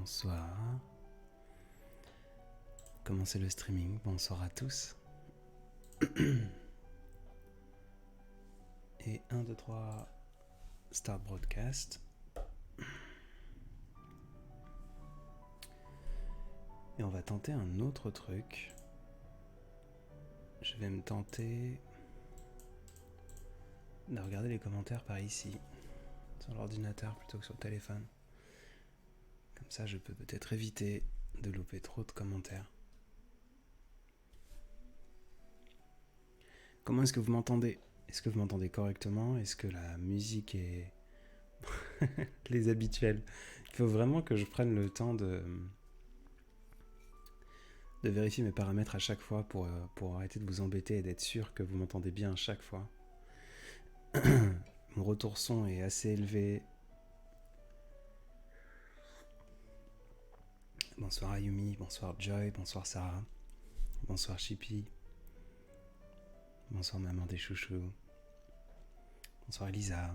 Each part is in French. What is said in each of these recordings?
Bonsoir. Commencez le streaming. Bonsoir à tous. Et 1, 2, 3, start broadcast. Et on va tenter un autre truc. Je vais me tenter de regarder les commentaires par ici, sur l'ordinateur plutôt que sur le téléphone. Comme ça, je peux peut-être éviter de louper trop de commentaires. Comment est-ce que vous m'entendez ? Est-ce que vous m'entendez correctement ? Est-ce que la musique est... les habituels. Il faut vraiment que je prenne le temps de vérifier mes paramètres à chaque fois pour arrêter de vous embêter et d'être sûr que vous m'entendez bien à chaque fois. Mon retour son est assez élevé. Bonsoir Ayumi, bonsoir Joy, bonsoir Sarah, bonsoir Chippy, bonsoir maman des chouchous, bonsoir Elisa.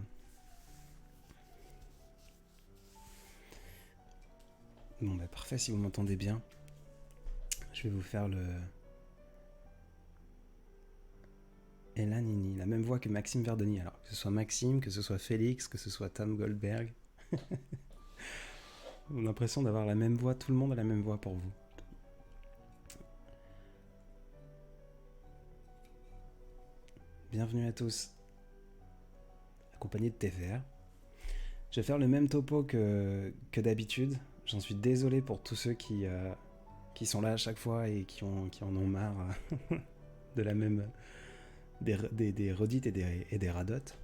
Bon bah parfait, si vous m'entendez bien, je vais vous faire le Elanini, la même voix que Maxime Verdoni. Alors que ce soit Maxime, que ce soit Félix, que ce soit Tom Goldberg. J'ai l'impression d'avoir la même voix, tout le monde a la même voix pour vous. Bienvenue à tous, accompagné de TVR. Je vais faire le même topo que d'habitude. J'en suis désolé pour tous ceux qui sont là à chaque fois et qui en ont marre de la même des redites et des radotes.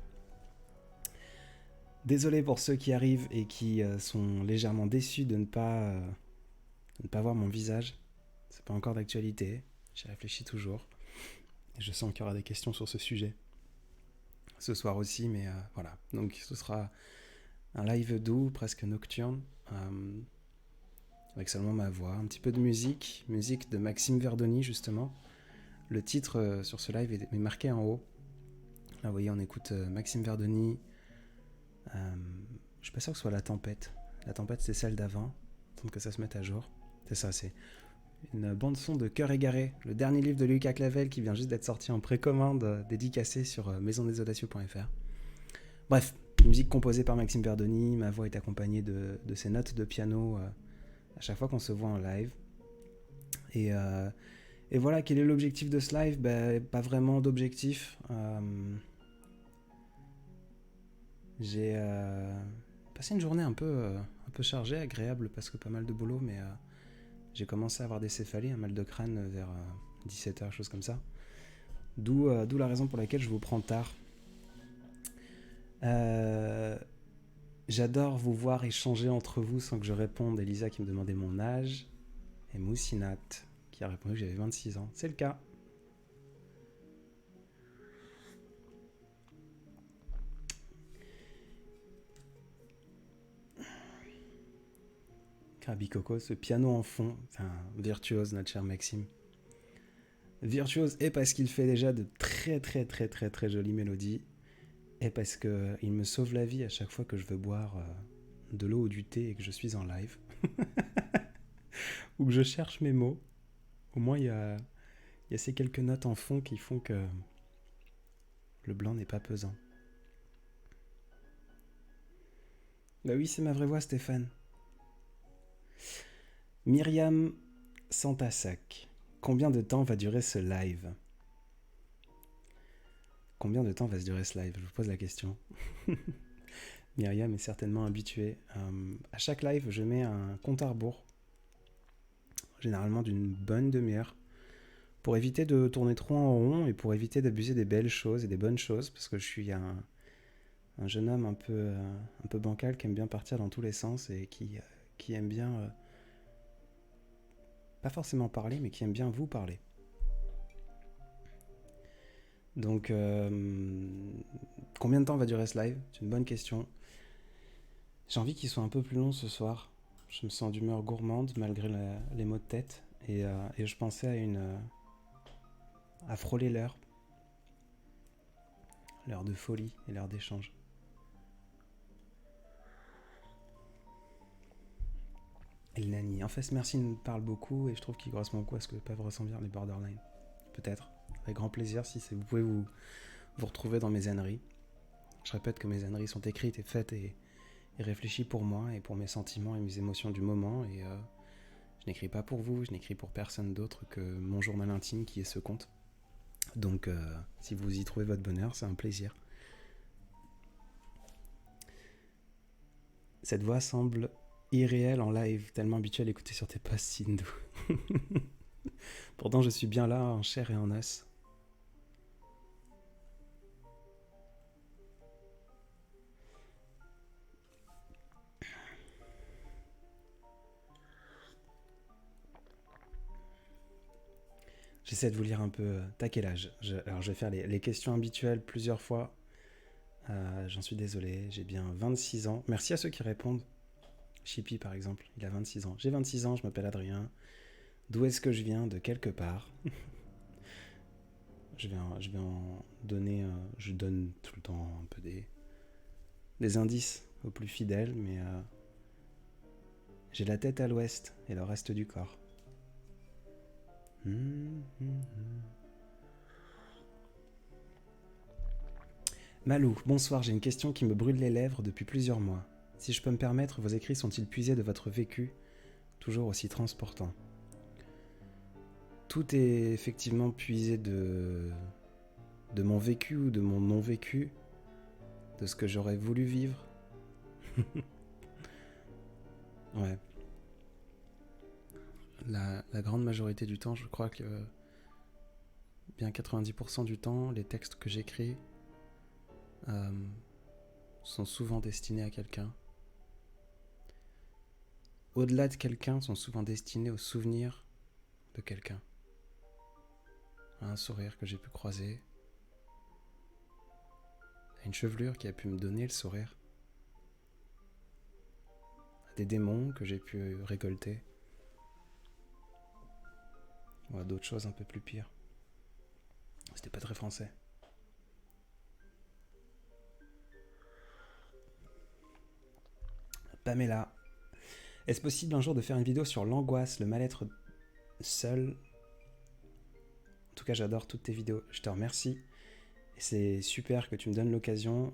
Désolé pour ceux qui arrivent et qui sont légèrement déçus de ne pas voir mon visage. C'est pas encore d'actualité, j'y réfléchis toujours. Je sens qu'il y aura des questions sur ce sujet ce soir aussi, mais voilà. Donc ce sera un live doux, presque nocturne, avec seulement ma voix, un petit peu de musique de Maxime Verdoni justement. Le titre sur ce live est marqué en haut. Là vous voyez, on écoute Maxime Verdoni. Je suis pas sûr que ce soit La Tempête. La Tempête, c'est celle d'avant. Attends que ça se mette à jour. C'est ça, c'est une bande-son de Cœur égaré, le dernier livre de Lucas Clavel qui vient juste d'être sorti en précommande, dédicacé sur maisondesaudacieux.fr. Bref, musique composée par Maxime Verdoni. Ma voix est accompagnée de ses notes de piano à chaque fois qu'on se voit en live. Et voilà, quel est l'objectif de ce live ? Pas vraiment d'objectif. J'ai passé une journée un peu chargée, agréable parce que pas mal de boulot, mais j'ai commencé à avoir des céphalées, un mal de crâne vers 17h, chose comme ça. D'où la raison pour laquelle je vous prends tard. J'adore vous voir échanger entre vous sans que je réponde. Elisa qui me demandait mon âge. Et Moussinat qui a répondu que j'avais 26 ans. C'est le cas. Krabicoco, ce piano en fond. Enfin, virtuose, notre cher Maxime. Virtuose, et parce qu'il fait déjà de très très très très très jolies mélodies, et parce qu'il me sauve la vie à chaque fois que je veux boire de l'eau ou du thé et que je suis en live. Ou que je cherche mes mots. Au moins, il y a ces quelques notes en fond qui font que le blanc n'est pas pesant. Bah oui, c'est ma vraie voix, Stéphane. Myriam Santasac. Combien de temps va durer ce live ? Combien de temps va se durer ce live ? Je vous pose la question. Myriam est certainement habituée. À chaque live, je mets un compte à rebours, généralement d'une bonne demi-heure, pour éviter de tourner trop en rond et pour éviter d'abuser des belles choses et des bonnes choses, parce que je suis un jeune homme un peu bancal qui aime bien partir dans tous les sens et qui aime bien, pas forcément parler, mais qui aime bien vous parler. Donc, combien de temps va durer ce live ? C'est une bonne question. J'ai envie qu'il soit un peu plus long ce soir. Je me sens d'humeur gourmande malgré les maux de tête. Et je pensais à frôler l'heure. L'heure de folie et l'heure d'échange. El Nani. En fait, merci me parle beaucoup et je trouve qu'il correspond beaucoup à ce que peuvent ressentir les borderline. Peut-être. Avec grand plaisir si vous pouvez vous retrouver dans mes âneries. Je répète que mes âneries sont écrites et faites et réfléchies pour moi et pour mes sentiments et mes émotions du moment. Et je n'écris pas pour vous, je n'écris pour personne d'autre que mon journal intime qui est ce compte. Donc si vous y trouvez votre bonheur, c'est un plaisir. Cette voix semble irréelle en live, tellement habituée à l'écouter sur tes posts, Sindou. Pourtant, je suis bien là, en chair et en os. J'essaie de vous lire un peu. T'as quel âge ? Alors, je vais faire les questions habituelles plusieurs fois. J'en suis désolé, j'ai bien 26 ans. Merci à ceux qui répondent. Chippy, par exemple, il a 26 ans. J'ai 26 ans, je m'appelle Adrien. D'où est-ce que je viens ? De quelque part. je vais en donner... je donne tout le temps un peu des indices aux plus fidèles, mais j'ai la tête à l'ouest et le reste du corps. Malou, bonsoir, j'ai une question qui me brûle les lèvres depuis plusieurs mois. Si je peux me permettre, vos écrits sont-ils puisés de votre vécu, toujours aussi transportant ? Tout est effectivement puisé de mon vécu ou de mon non-vécu, de ce que j'aurais voulu vivre. Ouais. La grande majorité du temps, je crois que bien 90% du temps, les textes que j'écris sont souvent destinés à quelqu'un. Au-delà de quelqu'un, sont souvent destinés au souvenir de quelqu'un. À un sourire que j'ai pu croiser, à une chevelure qui a pu me donner le sourire, à des démons que j'ai pu récolter, ou à d'autres choses un peu plus pires. C'était pas très français. Pamela. Est-ce possible un jour de faire une vidéo sur l'angoisse, le mal-être seul ? En tout cas, j'adore toutes tes vidéos. Je te remercie. Et c'est super que tu me donnes l'occasion.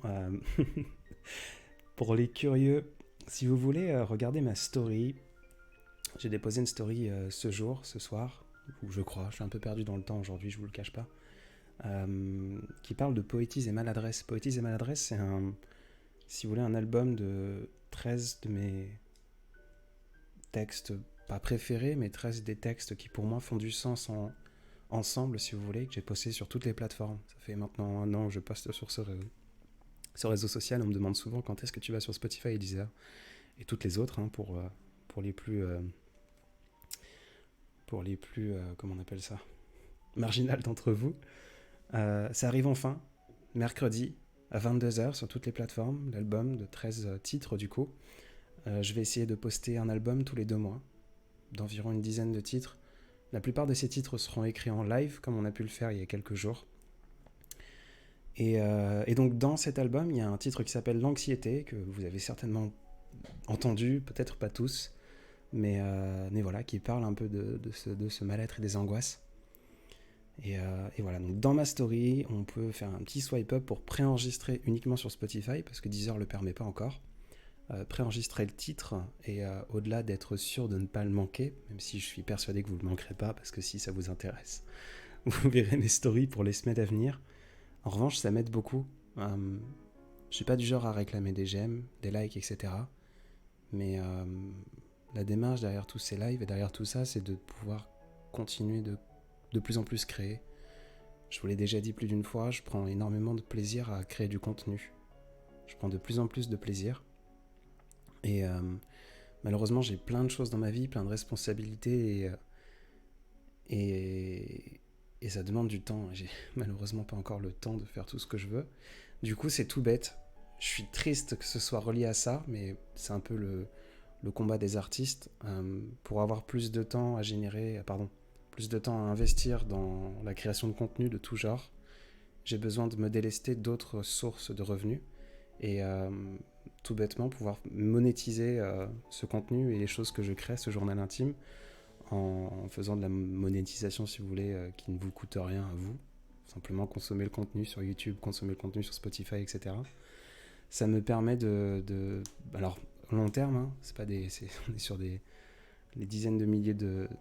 Pour les curieux, si vous voulez regarder ma story, j'ai déposé une story ce soir, ou je crois, je suis un peu perdu dans le temps aujourd'hui, je vous le cache pas, qui parle de Poétise et Maladresse. Poétise et Maladresse, c'est si vous voulez, un album de 13 de mes textes, pas préférés, mais 13 des textes qui pour moi font du sens ensemble, si vous voulez, que j'ai posté sur toutes les plateformes. Ça fait maintenant 1 an que je poste sur ce réseau social. On me demande souvent quand est-ce que tu vas sur Spotify et Deezer et toutes les autres, pour les plus comment on appelle ça, marginales d'entre vous. Ça arrive enfin, mercredi à 22h sur toutes les plateformes, l'album de 13 titres du coup. Je vais essayer de poster un album tous les 2 mois, d'environ une dizaine de titres. La plupart de ces titres seront écrits en live, comme on a pu le faire il y a quelques jours. Et donc dans cet album, il y a un titre qui s'appelle L'Anxiété, que vous avez certainement entendu, peut-être pas tous, mais voilà, qui parle un peu de ce mal-être et des angoisses. Et voilà, donc dans ma story, on peut faire un petit swipe up pour préenregistrer uniquement sur Spotify, parce que Deezer le permet pas encore. Préenregistrer le titre, et au-delà d'être sûr de ne pas le manquer, même si je suis persuadé que vous ne le manquerez pas, parce que si ça vous intéresse, vous verrez mes stories pour les semaines à venir. En revanche, ça m'aide beaucoup. Je suis pas du genre à réclamer des j'aime, des likes, etc. Mais la démarche derrière tous ces lives et derrière tout ça, c'est de pouvoir continuer de plus en plus créer. Je vous l'ai déjà dit plus d'une fois, je prends énormément de plaisir à créer du contenu. Je prends de plus en plus de plaisir. Et malheureusement, j'ai plein de choses dans ma vie, plein de responsabilités, et ça demande du temps. J'ai malheureusement pas encore le temps de faire tout ce que je veux. Du coup, c'est tout bête. Je suis triste que ce soit relié à ça, mais c'est un peu le combat des artistes. Pour avoir plus de temps à plus de temps à investir dans la création de contenu de tout genre, j'ai besoin de me délester d'autres sources de revenus. et tout bêtement pouvoir monétiser ce contenu et les choses que je crée, ce journal intime, en faisant de la monétisation, si vous voulez, qui ne vous coûte rien à vous. Simplement consommer le contenu sur YouTube, consommer le contenu sur Spotify, etc. Ça me permet alors, long terme, hein, on est sur des dizaines de milliers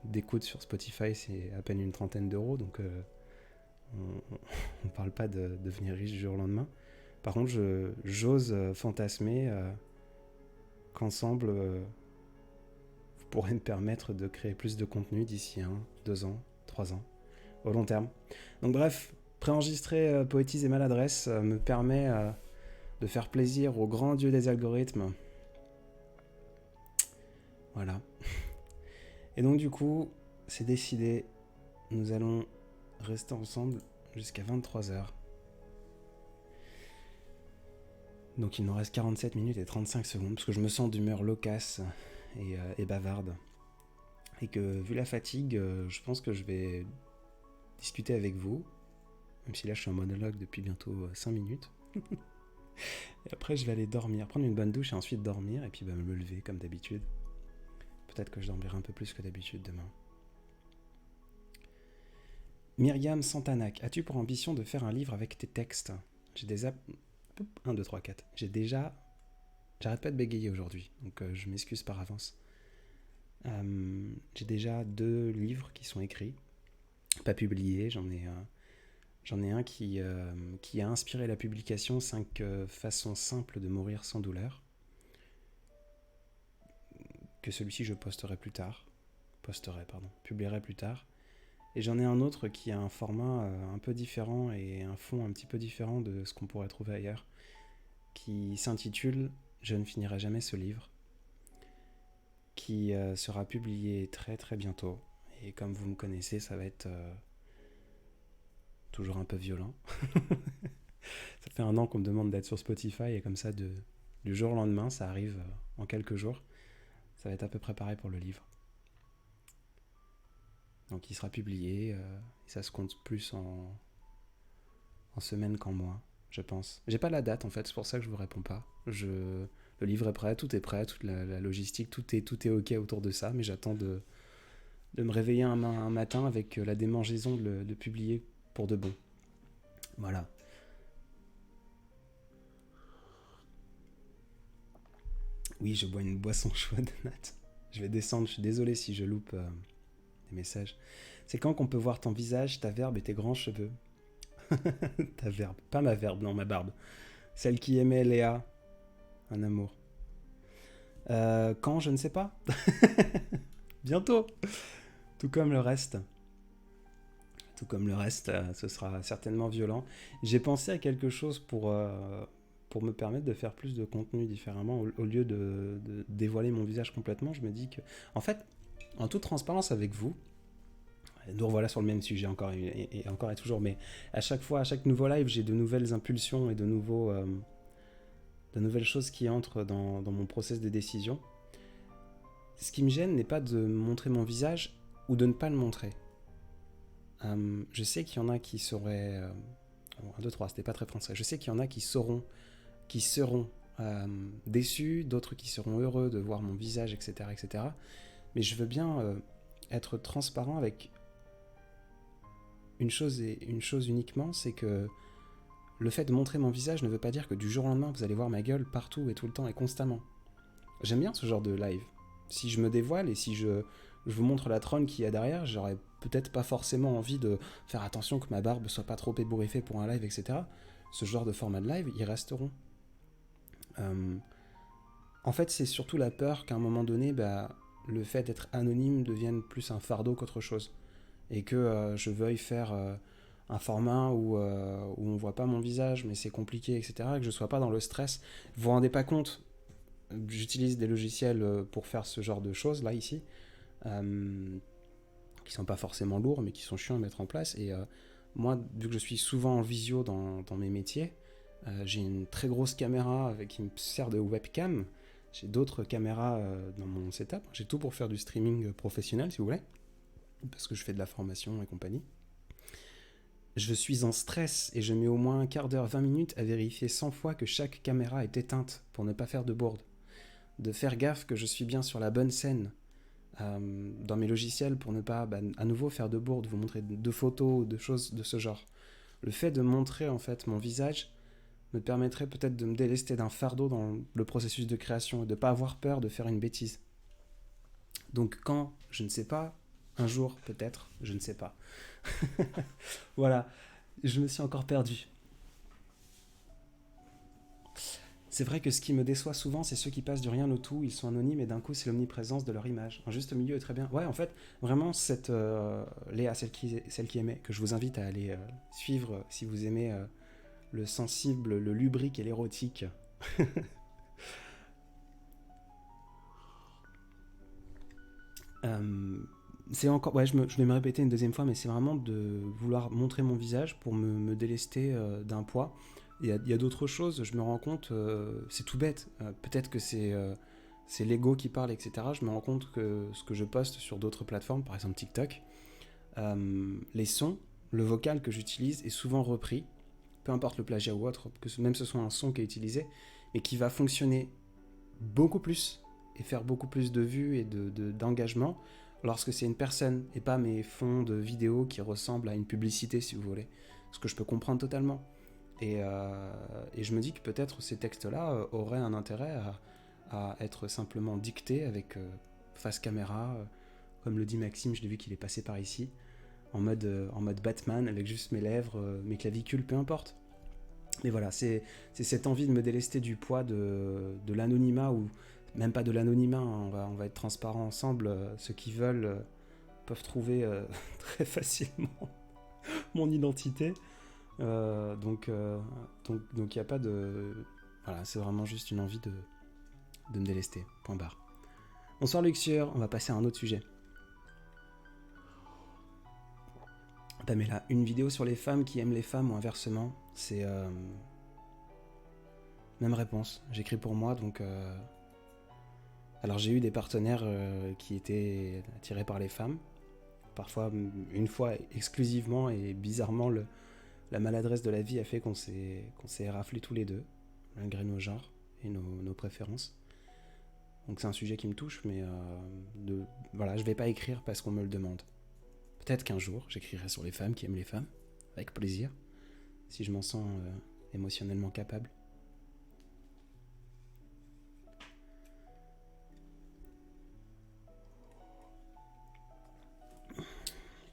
d'écoutes sur Spotify, c'est à peine une trentaine d'euros, donc on ne parle pas de devenir riche du jour au lendemain. Par contre, j'ose fantasmer qu'ensemble, vous pourrez me permettre de créer plus de contenu d'ici 1, 2 ans, 3 ans, au long terme. Donc bref, préenregistrer Poétise et Maladresse me permet de faire plaisir au grand dieu des algorithmes. Voilà. Et donc du coup, c'est décidé, nous allons rester ensemble jusqu'à 23h. Donc il nous reste 47 minutes et 35 secondes, parce que je me sens d'humeur loquace et bavarde. Et que vu la fatigue, je pense que je vais discuter avec vous, même si là je suis en monologue depuis bientôt 5 minutes. Et après je vais aller dormir, prendre une bonne douche et ensuite dormir, et puis me lever comme d'habitude. Peut-être que je dormirai un peu plus que d'habitude demain. Myriam Santanac, as-tu pour ambition de faire un livre avec tes textes ? J'ai déjà... 1, 2, 3, 4. J'arrête pas de bégayer aujourd'hui, donc je m'excuse par avance. J'ai déjà 2 livres qui sont écrits, pas publiés. J'en ai un qui a inspiré la publication 5 façons simples de mourir sans douleur, que celui-ci je publierai plus tard. Et j'en ai un autre qui a un format un peu différent et un fond un petit peu différent de ce qu'on pourrait trouver ailleurs, qui s'intitule « Je ne finirai jamais ce livre », qui sera publié très très bientôt. Et comme vous me connaissez, ça va être toujours un peu violent. Ça fait 1 an qu'on me demande d'être sur Spotify, et comme ça, du jour au lendemain, ça arrive en quelques jours. Ça va être à peu près pareil pour le livre. Donc il sera publié, et ça se compte plus en semaines qu'en mois, je pense. J'ai pas la date en fait, c'est pour ça que je vous réponds pas. Le livre est prêt, toute la logistique, tout est ok autour de ça, mais j'attends de me réveiller un matin avec la démangeaison de publier pour de bon. Voilà. Oui, je bois une boisson chaude, Nat. Je vais descendre, je suis désolé si je loupe des messages. C'est quand qu'on peut voir ton visage, ta verbe et tes grands cheveux ? Ta verbe, pas ma verbe, non, ma barbe. Celle qui aimait Léa, un amour. Quand, je ne sais pas. Bientôt. Tout comme le reste. Ce sera certainement violent. J'ai pensé à quelque chose pour me permettre de faire plus de contenu différemment. Au lieu de dévoiler mon visage complètement, je me dis que, en fait, en toute transparence avec vous, nous revoilà sur le même sujet encore et toujours, mais à chaque fois, à chaque nouveau live, j'ai de nouvelles impulsions et de nouvelles choses qui entrent dans mon process de décision. Ce qui me gêne n'est pas de montrer mon visage ou de ne pas le montrer. Je sais qu'il y en a qui seraient... 1, 2, 3, c'était pas très français. Je sais qu'il y en a qui seront déçus, d'autres qui seront heureux de voir mon visage, etc. etc. Mais je veux bien être transparent avec une chose uniquement, c'est que le fait de montrer mon visage ne veut pas dire que du jour au lendemain, vous allez voir ma gueule partout et tout le temps et constamment. J'aime bien ce genre de live. Si je me dévoile et si je vous montre la trône qu'il y a derrière, j'aurais peut-être pas forcément envie de faire attention que ma barbe soit pas trop ébouriffée pour un live, etc. Ce genre de format de live, ils resteront. En fait, c'est surtout la peur qu'à un moment donné, le fait d'être anonyme devienne plus un fardeau qu'autre chose. Et que je veuille faire un format où on voit pas mon visage, mais c'est compliqué, etc. Et que je sois pas dans le stress. Vous vous rendez pas compte, j'utilise des logiciels pour faire ce genre de choses, là, ici, qui sont pas forcément lourds, mais qui sont chiants à mettre en place. Et moi, vu que je suis souvent en visio dans mes métiers, j'ai une très grosse caméra qui me sert de webcam. J'ai d'autres caméras dans mon setup. J'ai tout pour faire du streaming professionnel, si vous voulez, parce que je fais de la formation et compagnie. Je suis en stress et je mets au moins un quart d'heure, 20 minutes à vérifier 100 fois que chaque caméra est éteinte pour ne pas faire de bourde. De faire gaffe que je suis bien sur la bonne scène dans mes logiciels pour ne pas à nouveau faire de bourde, vous montrer de photos ou de choses de ce genre. Le fait de montrer en fait mon visage me permettrait peut-être de me délester d'un fardeau dans le processus de création et de ne pas avoir peur de faire une bêtise. Donc quand, je ne sais pas, un jour peut-être, je ne sais pas. Voilà, je me suis encore perdu. C'est vrai que ce qui me déçoit souvent, c'est ceux qui passent du rien au tout, ils sont anonymes et d'un coup c'est l'omniprésence de leur image. Un juste milieu est très bien. Ouais, en fait, vraiment, cette Léa, celle qui aimait, que je vous invite à aller suivre si vous aimez le sensible, le lubrique et l'érotique. Euh, c'est encore, ouais, je vais me répéter une deuxième fois, mais c'est vraiment de vouloir montrer mon visage pour me délester d'un poids. Il y a d'autres choses, je me rends compte, c'est tout bête, peut-être que c'est l'ego qui parle, etc. Je me rends compte que ce que je poste sur d'autres plateformes, par exemple TikTok, les sons, le vocal que j'utilise est souvent repris, peu importe le plagiat ou autre, que même ce soit un son qui est utilisé, mais qui va fonctionner beaucoup plus et faire beaucoup plus de vues et d'engagement lorsque c'est une personne et pas mes fonds de vidéos qui ressemblent à une publicité, si vous voulez. Ce que je peux comprendre totalement. Et je me dis que peut-être ces textes-là auraient un intérêt à être simplement dictés avec face caméra, comme le dit Maxime, je l'ai vu qu'il est passé par ici, en mode Batman, avec juste mes lèvres, mes clavicules, peu importe. Mais voilà, c'est cette envie de me délester du poids de l'anonymat, ou même pas de l'anonymat, hein, on va être transparent ensemble, ceux qui veulent peuvent trouver très facilement mon identité. Donc il n'y a pas de... Voilà, c'est vraiment juste une envie de me délester, point barre. Bonsoir Luxure, on va passer à un autre sujet. Pamela, une vidéo sur les femmes qui aiment les femmes ou inversement, c'est... Même réponse, j'écris pour moi, donc... Alors j'ai eu des partenaires qui étaient attirés par les femmes, parfois une fois exclusivement, et bizarrement la maladresse de la vie a fait qu'on s'est raflés tous les deux, malgré nos genres et nos préférences. Donc c'est un sujet qui me touche, mais voilà, je vais pas écrire parce qu'on me le demande. Peut-être qu'un jour j'écrirai sur les femmes qui aiment les femmes, avec plaisir, si je m'en sens émotionnellement capable.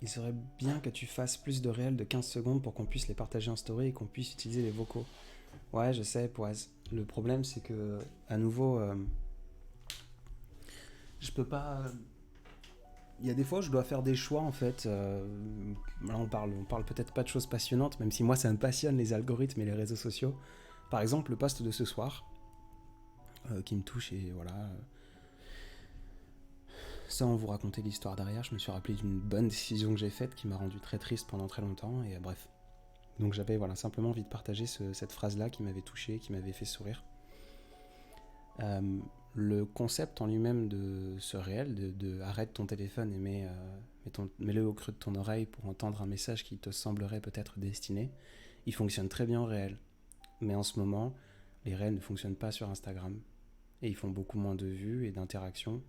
Il serait bien que tu fasses plus de réels de 15 secondes pour qu'on puisse les partager en story et qu'on puisse utiliser les vocaux. Ouais, je sais, Poise. Le problème, c'est que, à nouveau, je peux pas. Il y a des fois où je dois faire des choix, en fait. Là, on parle peut-être pas de choses passionnantes, même si moi, ça me passionne, les algorithmes et les réseaux sociaux. Par exemple, le post de ce soir, qui me touche, et voilà. Sans vous raconter l'histoire derrière, je me suis rappelé d'une bonne décision que j'ai faite qui m'a rendu très triste pendant très longtemps, et bref. Donc j'avais simplement envie de partager cette phrase-là qui m'avait touché, qui m'avait fait sourire. Le concept en lui-même de ce réel, de arrête ton téléphone et mets-le au creux de ton oreille pour entendre un message qui te semblerait peut-être destiné, il fonctionne très bien en réel. Mais en ce moment, les réels ne fonctionnent pas sur Instagram. Et ils font beaucoup moins de vues et d'interactions.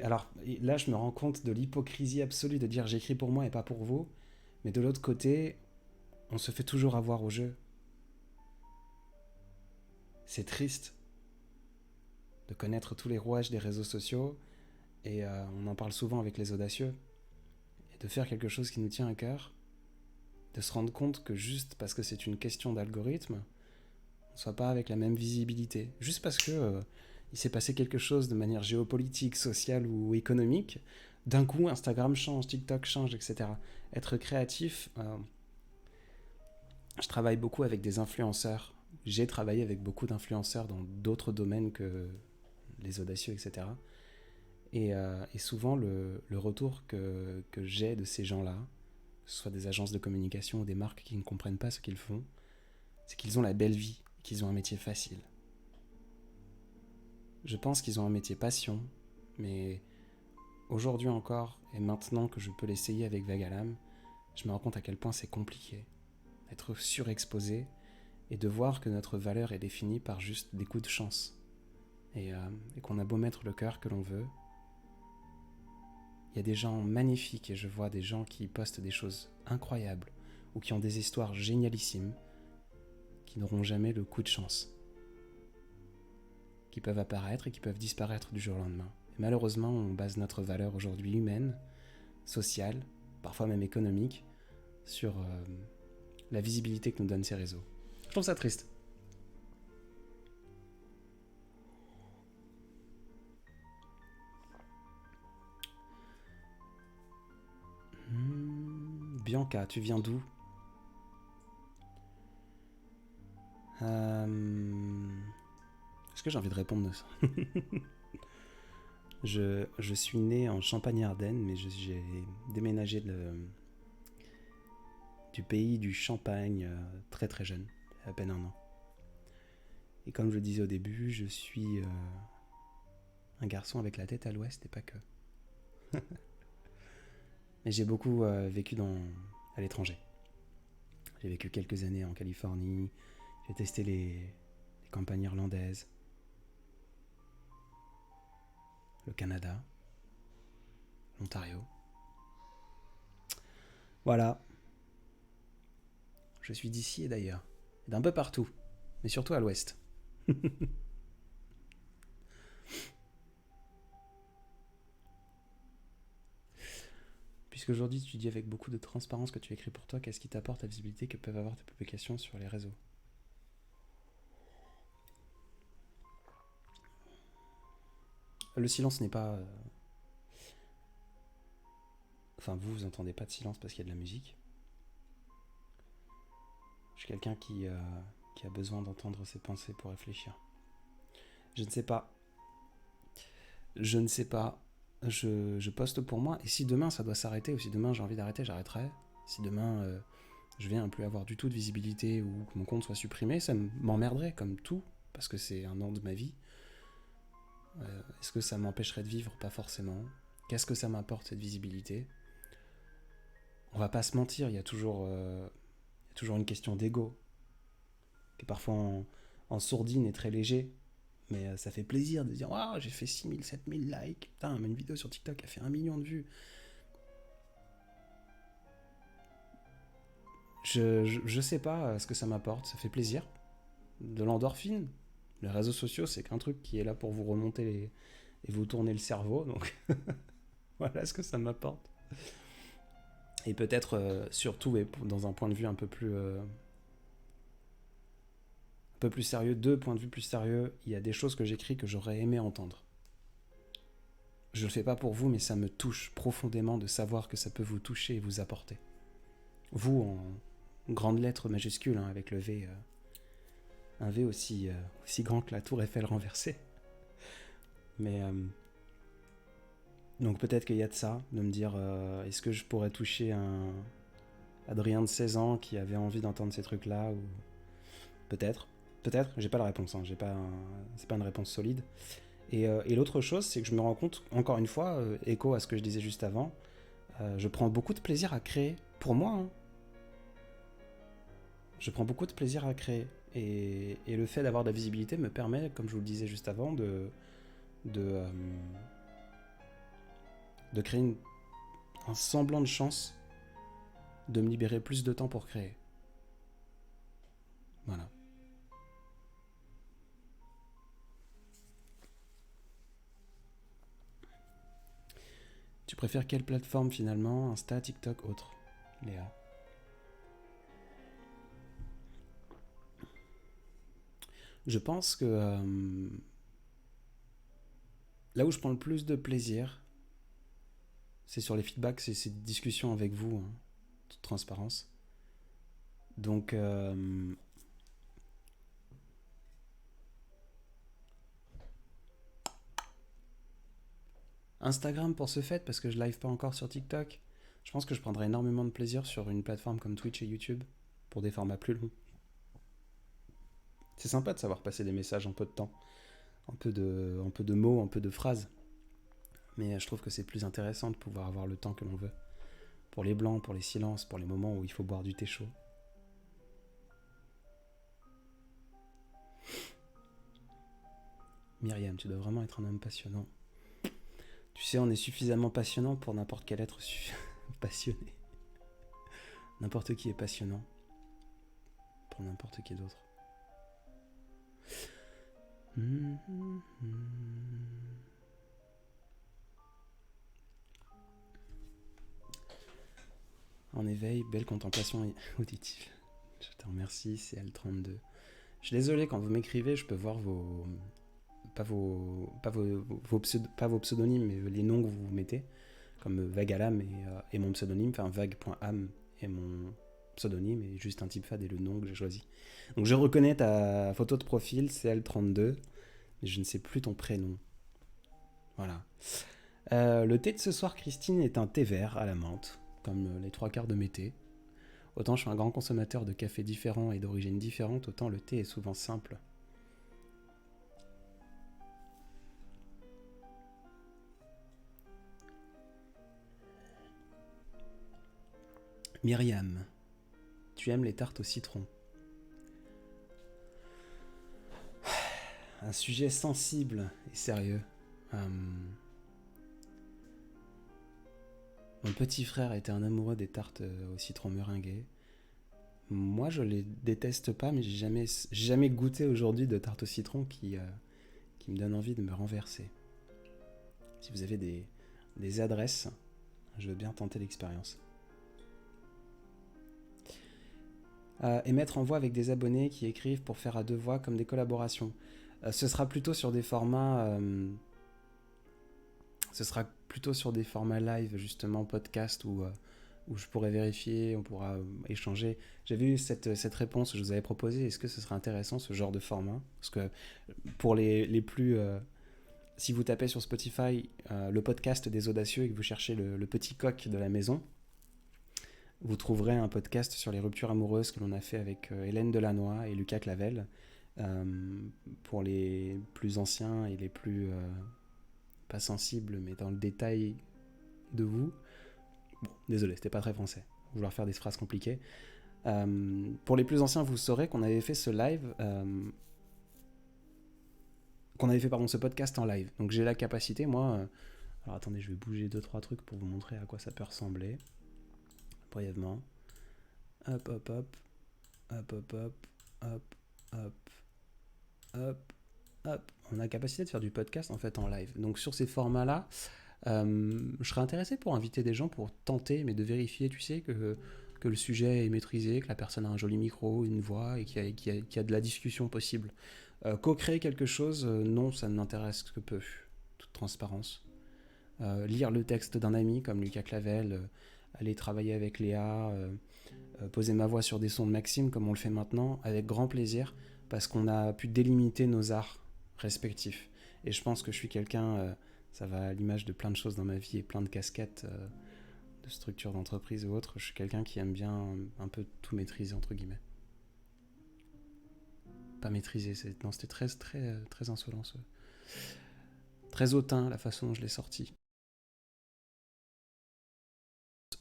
Alors là, je me rends compte de l'hypocrisie absolue de dire j'écris pour moi et pas pour vous. Mais de l'autre côté, on se fait toujours avoir au jeu. C'est triste de connaître tous les rouages des réseaux sociaux, et on en parle souvent avec les audacieux, et de faire quelque chose qui nous tient à cœur, de se rendre compte que juste parce que c'est une question d'algorithme, on ne soit pas avec la même visibilité. Juste parce que il s'est passé quelque chose de manière géopolitique, sociale ou économique, d'un coup Instagram change, TikTok change, etc. Être créatif, je travaille beaucoup avec des influenceurs. J'ai travaillé avec beaucoup d'influenceurs dans d'autres domaines que les audacieux, etc. Et souvent, le retour que j'ai de ces gens-là, que ce soit des agences de communication ou des marques qui ne comprennent pas ce qu'ils font, c'est qu'ils ont la belle vie, qu'ils ont un métier facile. Je pense qu'ils ont un métier passion, mais aujourd'hui encore, et maintenant que je peux l'essayer avec Vague à l'âme, je me rends compte à quel point c'est compliqué d'être surexposé et de voir que notre valeur est définie par juste des coups de chance. Et qu'on a beau mettre le cœur que l'on veut, il y a des gens magnifiques et je vois des gens qui postent des choses incroyables ou qui ont des histoires génialissimes qui n'auront jamais le coup de chance, qui peuvent apparaître et qui peuvent disparaître du jour au lendemain. Et malheureusement, on base notre valeur aujourd'hui humaine, sociale, parfois même économique, sur la visibilité que nous donnent ces réseaux. Je trouve ça triste. Bianca, tu viens d'où? Est-ce que j'ai envie de répondre de ça? Je suis né en Champagne-Ardenne, mais j'ai déménagé du pays du Champagne très très jeune, à peine 1 an. Et comme je le disais au début, je suis un garçon avec la tête à l'ouest et pas que. Mais j'ai beaucoup vécu à l'étranger. J'ai vécu quelques années en Californie, j'ai testé les campagnes irlandaises, le Canada, l'Ontario. Voilà. Je suis d'ici et d'ailleurs, et d'un peu partout, mais surtout à l'ouest. Puisqu'aujourd'hui tu dis avec beaucoup de transparence que tu écris pour toi, qu'est-ce qui t'apporte la visibilité que peuvent avoir tes publications sur les réseaux? Le silence n'est pas... Enfin, vous entendez pas de silence parce qu'il y a de la musique. Je suis quelqu'un qui a besoin d'entendre ses pensées pour réfléchir. Je ne sais pas. Je poste pour moi, et si demain ça doit s'arrêter, ou si demain j'ai envie d'arrêter, j'arrêterai. Si demain je viens à plus avoir du tout de visibilité, ou que mon compte soit supprimé, ça m'emmerderait comme tout, parce que c'est un an de ma vie. Est-ce que ça m'empêcherait de vivre? Pas forcément. Qu'est-ce que ça m'apporte, cette visibilité? On va pas se mentir, il y a toujours une question d'ego, qui est parfois en sourdine et très léger. Mais ça fait plaisir de dire « Waouh, j'ai fait 6000, 7000 likes. Putain, une vidéo sur TikTok a fait 1 million de vues. » Je sais pas ce que ça m'apporte. Ça fait plaisir. De l'endorphine. Les réseaux sociaux, c'est qu'un truc qui est là pour vous remonter et vous tourner le cerveau. Donc voilà ce que ça m'apporte. Et peut-être surtout, et dans un point de vue un peu plus sérieux, 2 points de vue plus sérieux, il y a des choses que j'écris que j'aurais aimé entendre. Je le fais pas pour vous, mais ça me touche profondément de savoir que ça peut vous toucher et vous apporter. Vous, en grandes lettres majuscules, hein, avec le V, un V aussi grand que la tour Eiffel renversée. Mais donc peut-être qu'il y a de ça, de me dire est-ce que je pourrais toucher un Adrien de 16 ans qui avait envie d'entendre ces trucs-là, ou peut-être, j'ai pas la réponse, hein, c'est pas une réponse solide. Et l'autre chose, c'est que je me rends compte, encore une fois, écho à ce que je disais juste avant, je prends beaucoup de plaisir à créer, pour moi, hein. Je prends beaucoup de plaisir à créer, et le fait d'avoir de la visibilité me permet, comme je vous le disais juste avant, de créer un semblant de chance de me libérer plus de temps pour créer. Voilà. Tu préfères quelle plateforme finalement? Insta, TikTok, autre? Léa. Je pense que là où je prends le plus de plaisir, c'est sur les feedbacks, c'est ces discussions avec vous, hein, toute transparence. Donc Instagram pour ce fait, parce que je live pas encore sur TikTok. Je pense que je prendrais énormément de plaisir sur une plateforme comme Twitch et YouTube, pour des formats plus longs. C'est sympa de savoir passer des messages en peu de temps, un peu de mots, un peu de phrases. Mais je trouve que c'est plus intéressant de pouvoir avoir le temps que l'on veut. pour les blancs, pour les silences, pour les moments où il faut boire du thé chaud. Myriam, tu dois vraiment être un homme passionnant. Tu sais, on est suffisamment passionnant pour n'importe quel être passionné. N'importe qui est passionnant pour n'importe qui d'autre. En éveil, belle contemplation auditive. Je te remercie, CL32. Je suis désolé, quand vous m'écrivez, je peux voir pas vos pseudonymes, mais les noms que vous mettez, comme Vagalam et mon pseudonyme, enfin vague.am et mon pseudonyme, et juste un type fad et le nom que j'ai choisi. Donc je reconnais ta photo de profil, CL32, mais je ne sais plus ton prénom. Voilà. Le thé de ce soir, Christine, est un thé vert à la menthe, comme les 3/4 de mes thés. Autant je suis un grand consommateur de cafés différents et d'origines différentes, autant le thé est souvent simple. Myriam, tu aimes les tartes au citron. Un sujet sensible et sérieux. Mon petit frère était un amoureux des tartes au citron meringuées. Moi, je les déteste pas, mais j'ai jamais goûté aujourd'hui de tarte au citron qui me donne envie de me renverser. Si vous avez des adresses, je veux bien tenter l'expérience. Et mettre en voix avec des abonnés qui écrivent pour faire à 2 voix comme des collaborations. Ce sera plutôt sur des formats... live, justement, podcast, où je pourrais vérifier, on pourra échanger. J'avais eu cette réponse que je vous avais proposée. Est-ce que ce serait intéressant, ce genre de format? Parce que pour les plus... si vous tapez sur Spotify le podcast des Audacieux et que vous cherchez le petit coq de la maison, vous trouverez un podcast sur les ruptures amoureuses que l'on a fait avec Hélène Delannoy et Lucas Clavel. Pour les plus anciens et les plus... pas sensibles, mais dans le détail de vous. Bon, désolé, c'était pas très français. Vouloir faire des phrases compliquées. Pour les plus anciens, vous saurez qu'on avait fait ce live... ce podcast en live. Donc j'ai la capacité, moi... alors attendez, je vais bouger 2-3 trucs pour vous montrer à quoi ça peut ressembler. Brièvement. Hop, hop, hop. Hop, hop, hop. Hop, hop. Hop, hop. On a la capacité de faire du podcast en fait en live. Donc sur ces formats-là, je serais intéressé pour inviter des gens pour tenter, mais de vérifier, tu sais, que le sujet est maîtrisé, que la personne a un joli micro, une voix et qu'il y a de la discussion possible. Co-créer quelque chose, non, ça ne m'intéresse que peu. Toute transparence. Lire le texte d'un ami comme Lucas Clavel, aller travailler avec Léa, poser ma voix sur des sons de Maxime comme on le fait maintenant, avec grand plaisir, parce qu'on a pu délimiter nos arts respectifs. Et je pense que je suis quelqu'un, ça va à l'image de plein de choses dans ma vie et plein de casquettes de structures d'entreprise ou autres, je suis quelqu'un qui aime bien un peu tout maîtriser, entre guillemets. Pas maîtriser, c'était très, très, très insolent, très hautain la façon dont je l'ai sorti.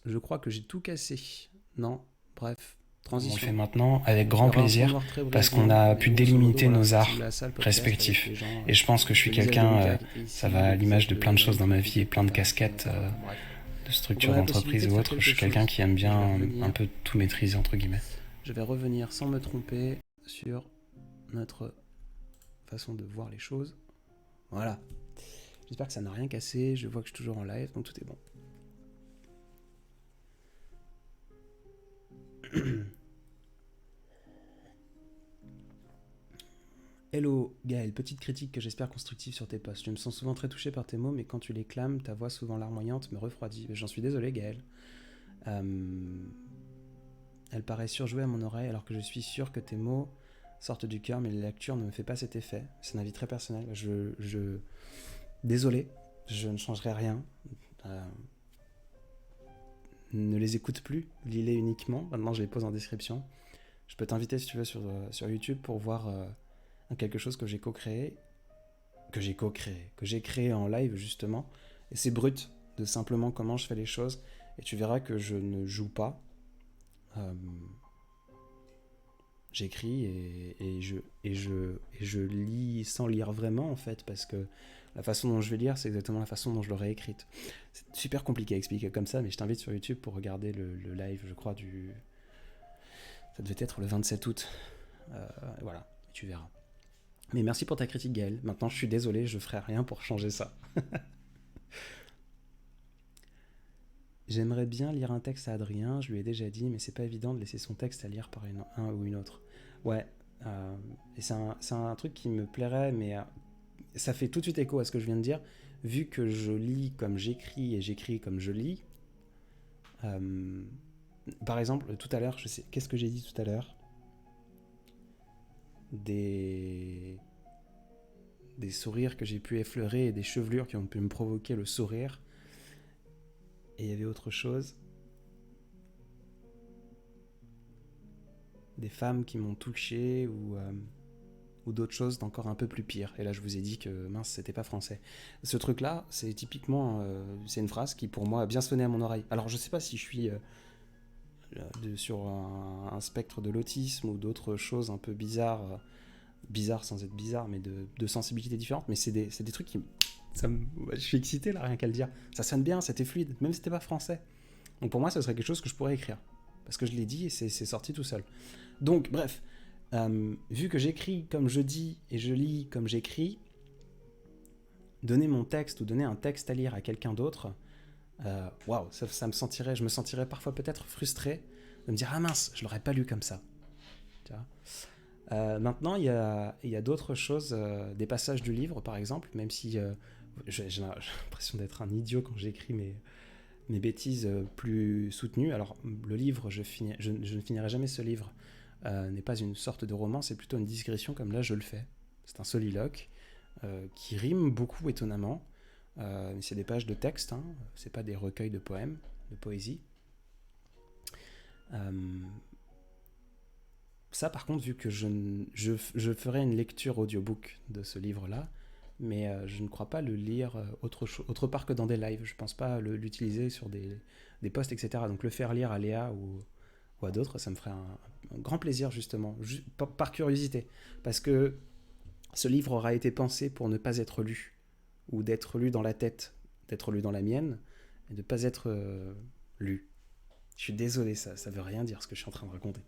Je crois que j'ai tout cassé. Non, bref. Transition. On le fait maintenant avec grand plaisir parce qu'on a pu délimiter nos arts respectifs. Et je pense que je suis quelqu'un, ça va à l'image de plein de choses dans ma vie et plein de casquettes de structures d'entreprise ou autres. Je suis quelqu'un qui aime bien un peu tout maîtriser, entre guillemets. Je vais revenir sans me tromper sur notre façon de voir les choses. Voilà. J'espère que ça n'a rien cassé. Je vois que je suis toujours en live, donc tout est bon. Hello Gaël, petite critique que j'espère constructive sur tes posts. Je me sens souvent très touché par tes mots, mais quand tu les clames, ta voix souvent larmoyante me refroidit. J'en suis désolé Gaël. Elle paraît surjouée à mon oreille alors que je suis sûr que tes mots sortent du cœur, mais la lecture ne me fait pas cet effet. C'est un avis très personnel. Désolé, je ne changerai rien. Ne les écoute plus, lis-les uniquement. Maintenant, je les pose en description. Je peux t'inviter, si tu veux, sur YouTube pour voir quelque chose que j'ai co-créé, que j'ai créé en live, justement. Et c'est brut de simplement comment je fais les choses. Et tu verras que je ne joue pas. Euh, J'écris et je lis sans lire vraiment, en fait, parce que la façon dont je vais lire, c'est exactement la façon dont je l'aurais écrite. C'est super compliqué à expliquer comme ça, mais je t'invite sur YouTube pour regarder le live, je crois, ça devait être le 27 août. Voilà, tu verras. Mais merci pour ta critique, Gaël. Maintenant, je suis désolé, je ferai rien pour changer ça. J'aimerais bien lire un texte à Adrien, je lui ai déjà dit, mais c'est pas évident de laisser son texte à lire par un ou une autre. Ouais, et c'est un truc qui me plairait, mais ça fait tout de suite écho à ce que je viens de dire. Vu que je lis comme j'écris et j'écris comme je lis, euh, par exemple, tout à l'heure, je sais, qu'est-ce que j'ai dit tout à l'heure? Des, des sourires que j'ai pu effleurer et des chevelures qui ont pu me provoquer le sourire. Et il y avait autre chose. Des femmes qui m'ont touché ou d'autres choses d'encore un peu plus pire. Et là, je vous ai dit que mince, c'était pas français. Ce truc-là, c'est typiquement, c'est une phrase qui pour moi a bien sonné à mon oreille. Alors, je sais pas si je suis sur un spectre de l'autisme ou d'autres choses un peu bizarres, bizarres sans être bizarres, mais de sensibilités différentes, mais c'est des trucs qui. Je suis excité là, rien qu'à le dire. Ça sonne bien, c'était fluide, même si c'était pas français. Donc pour moi, ce serait quelque chose que je pourrais écrire. Parce que je l'ai dit et c'est sorti tout seul. Donc, bref, vu que j'écris comme je dis et je lis comme j'écris, donner mon texte ou donner un texte à lire à quelqu'un d'autre, waouh, ça me sentirait, je me sentirais parfois peut-être frustré de me dire ah mince, je l'aurais pas lu comme ça. Tu vois. Maintenant, il y a d'autres choses, des passages du livre par exemple, même si j'ai l'impression d'être un idiot quand j'écris mes bêtises plus soutenues. Alors, le livre, je ne finirai jamais ce livre, n'est pas une sorte de roman, c'est plutôt une digression comme là je le fais. C'est un soliloque qui rime beaucoup étonnamment. C'est des pages de texte, hein, c'est pas des recueils de poèmes, de poésie. Ça, par contre, vu que je ferai une lecture audiobook de ce livre-là, mais je ne crois pas le lire autre part que dans des lives. Je ne pense pas l'utiliser sur des posts, etc. Donc le faire lire à Léa ou à d'autres, ça me ferait un grand plaisir, justement, par curiosité. Parce que ce livre aura été pensé pour ne pas être lu, ou d'être lu dans la tête, d'être lu dans la mienne, et de ne pas être lu. Je suis désolé, ça veut rien dire ce que je suis en train de raconter.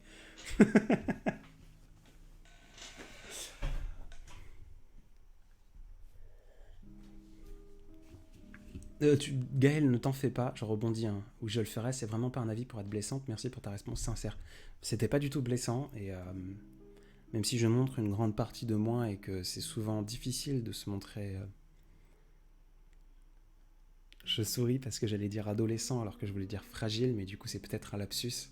Gaël, ne t'en fais pas, je rebondis, hein. Ou je le ferai, c'est vraiment pas un avis pour être blessante, merci pour ta réponse sincère. C'était pas du tout blessant, et même si je montre une grande partie de moi et que c'est souvent difficile de se montrer. Je souris parce que j'allais dire adolescent alors que je voulais dire fragile, mais du coup c'est peut-être un lapsus.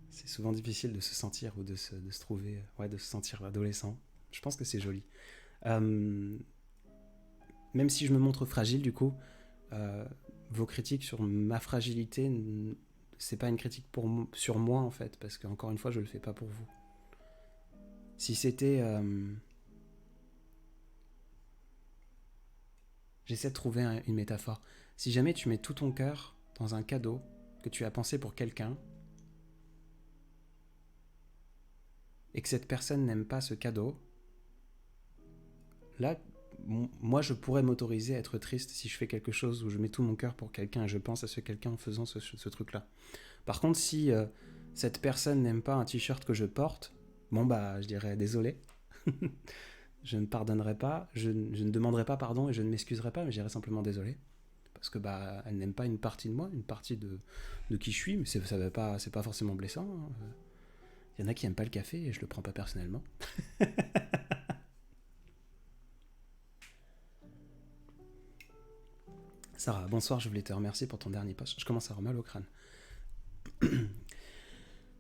C'est souvent difficile de se sentir ou de se trouver, ouais, de se sentir adolescent. Je pense que c'est joli. Euh, Même si je me montre fragile, du coup, euh, vos critiques sur ma fragilité, c'est pas une critique sur moi en fait, parce qu'encore une fois, je le fais pas pour vous. Si c'était, j'essaie de trouver une métaphore. Si jamais tu mets tout ton cœur dans un cadeau que tu as pensé pour quelqu'un et que cette personne n'aime pas ce cadeau, là, moi, je pourrais m'autoriser à être triste si je fais quelque chose où je mets tout mon cœur pour quelqu'un et je pense à ce quelqu'un en faisant ce truc-là. Par contre, si cette personne n'aime pas un t-shirt que je porte, bon bah, je dirais désolé. Je ne pardonnerai pas, je ne demanderai pas pardon et je ne m'excuserai pas, mais je dirais simplement désolé. Parce que bah, elle n'aime pas une partie de moi, une partie de qui je suis, mais c'est pas forcément blessant. Hein. Il y en a qui n'aiment pas le café et je le prends pas personnellement. Sarah, bonsoir, je voulais te remercier pour ton dernier post. Je commence à avoir mal au crâne.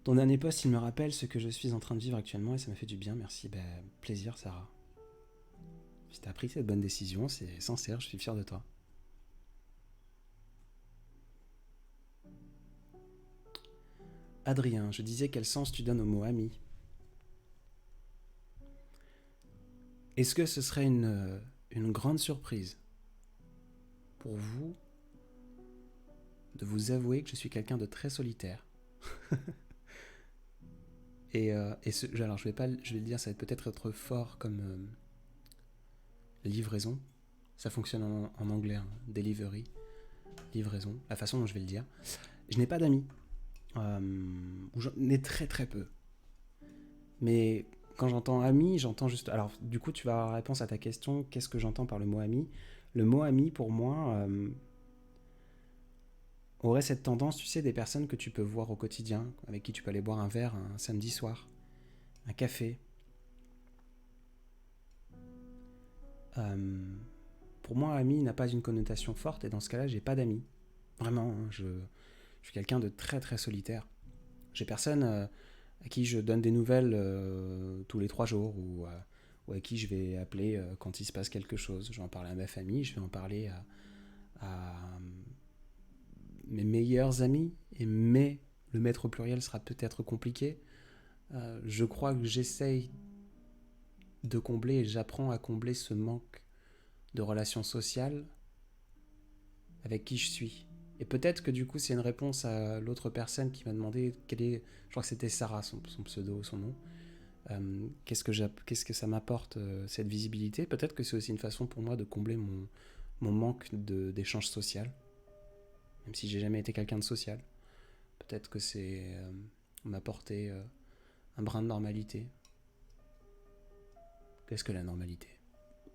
Ton dernier post, il me rappelle ce que je suis en train de vivre actuellement et ça m'a fait du bien, merci. Ben, plaisir, Sarah. Si t'as pris cette bonne décision, c'est sincère, je suis fier de toi. Adrien, je disais quel sens tu donnes au mot ami. Est-ce que ce serait une grande surprise pour vous de vous avouer que je suis quelqu'un de très solitaire. Alors je vais le dire, ça va peut-être être fort comme livraison. Ça fonctionne en anglais, hein, delivery, livraison, la façon dont je vais le dire. Je n'ai pas d'amis, ou j'en ai très très peu. Mais quand j'entends ami, j'entends juste... Alors du coup, tu vas avoir la réponse à ta question, qu'est-ce que j'entends par le mot ami? Le mot ami, pour moi, aurait cette tendance, tu sais, des personnes que tu peux voir au quotidien, avec qui tu peux aller boire un verre un samedi soir, un café. Pour moi, ami n'a pas une connotation forte, et dans ce cas-là, j'ai pas d'amis. Vraiment, hein, je suis quelqu'un de très très solitaire. J'ai personne à qui je donne des nouvelles tous les 3 jours, ou à qui je vais appeler quand il se passe quelque chose. Je vais en parler à ma famille, je vais en parler à mes meilleurs amis, mais le mettre au pluriel sera peut-être compliqué. Je crois que j'essaye de combler, et j'apprends à combler ce manque de relations sociales avec qui je suis. Et peut-être que du coup c'est une réponse à l'autre personne qui m'a demandé quel est, je crois que c'était Sarah, son pseudo, son nom. Qu'est-ce que ça m'apporte, cette visibilité? Peut-être que c'est aussi une façon pour moi de combler mon manque d'échange social, même si j'ai jamais été quelqu'un de social. Peut-être que c'est m'apporter un brin de normalité. Qu'est-ce que la normalité?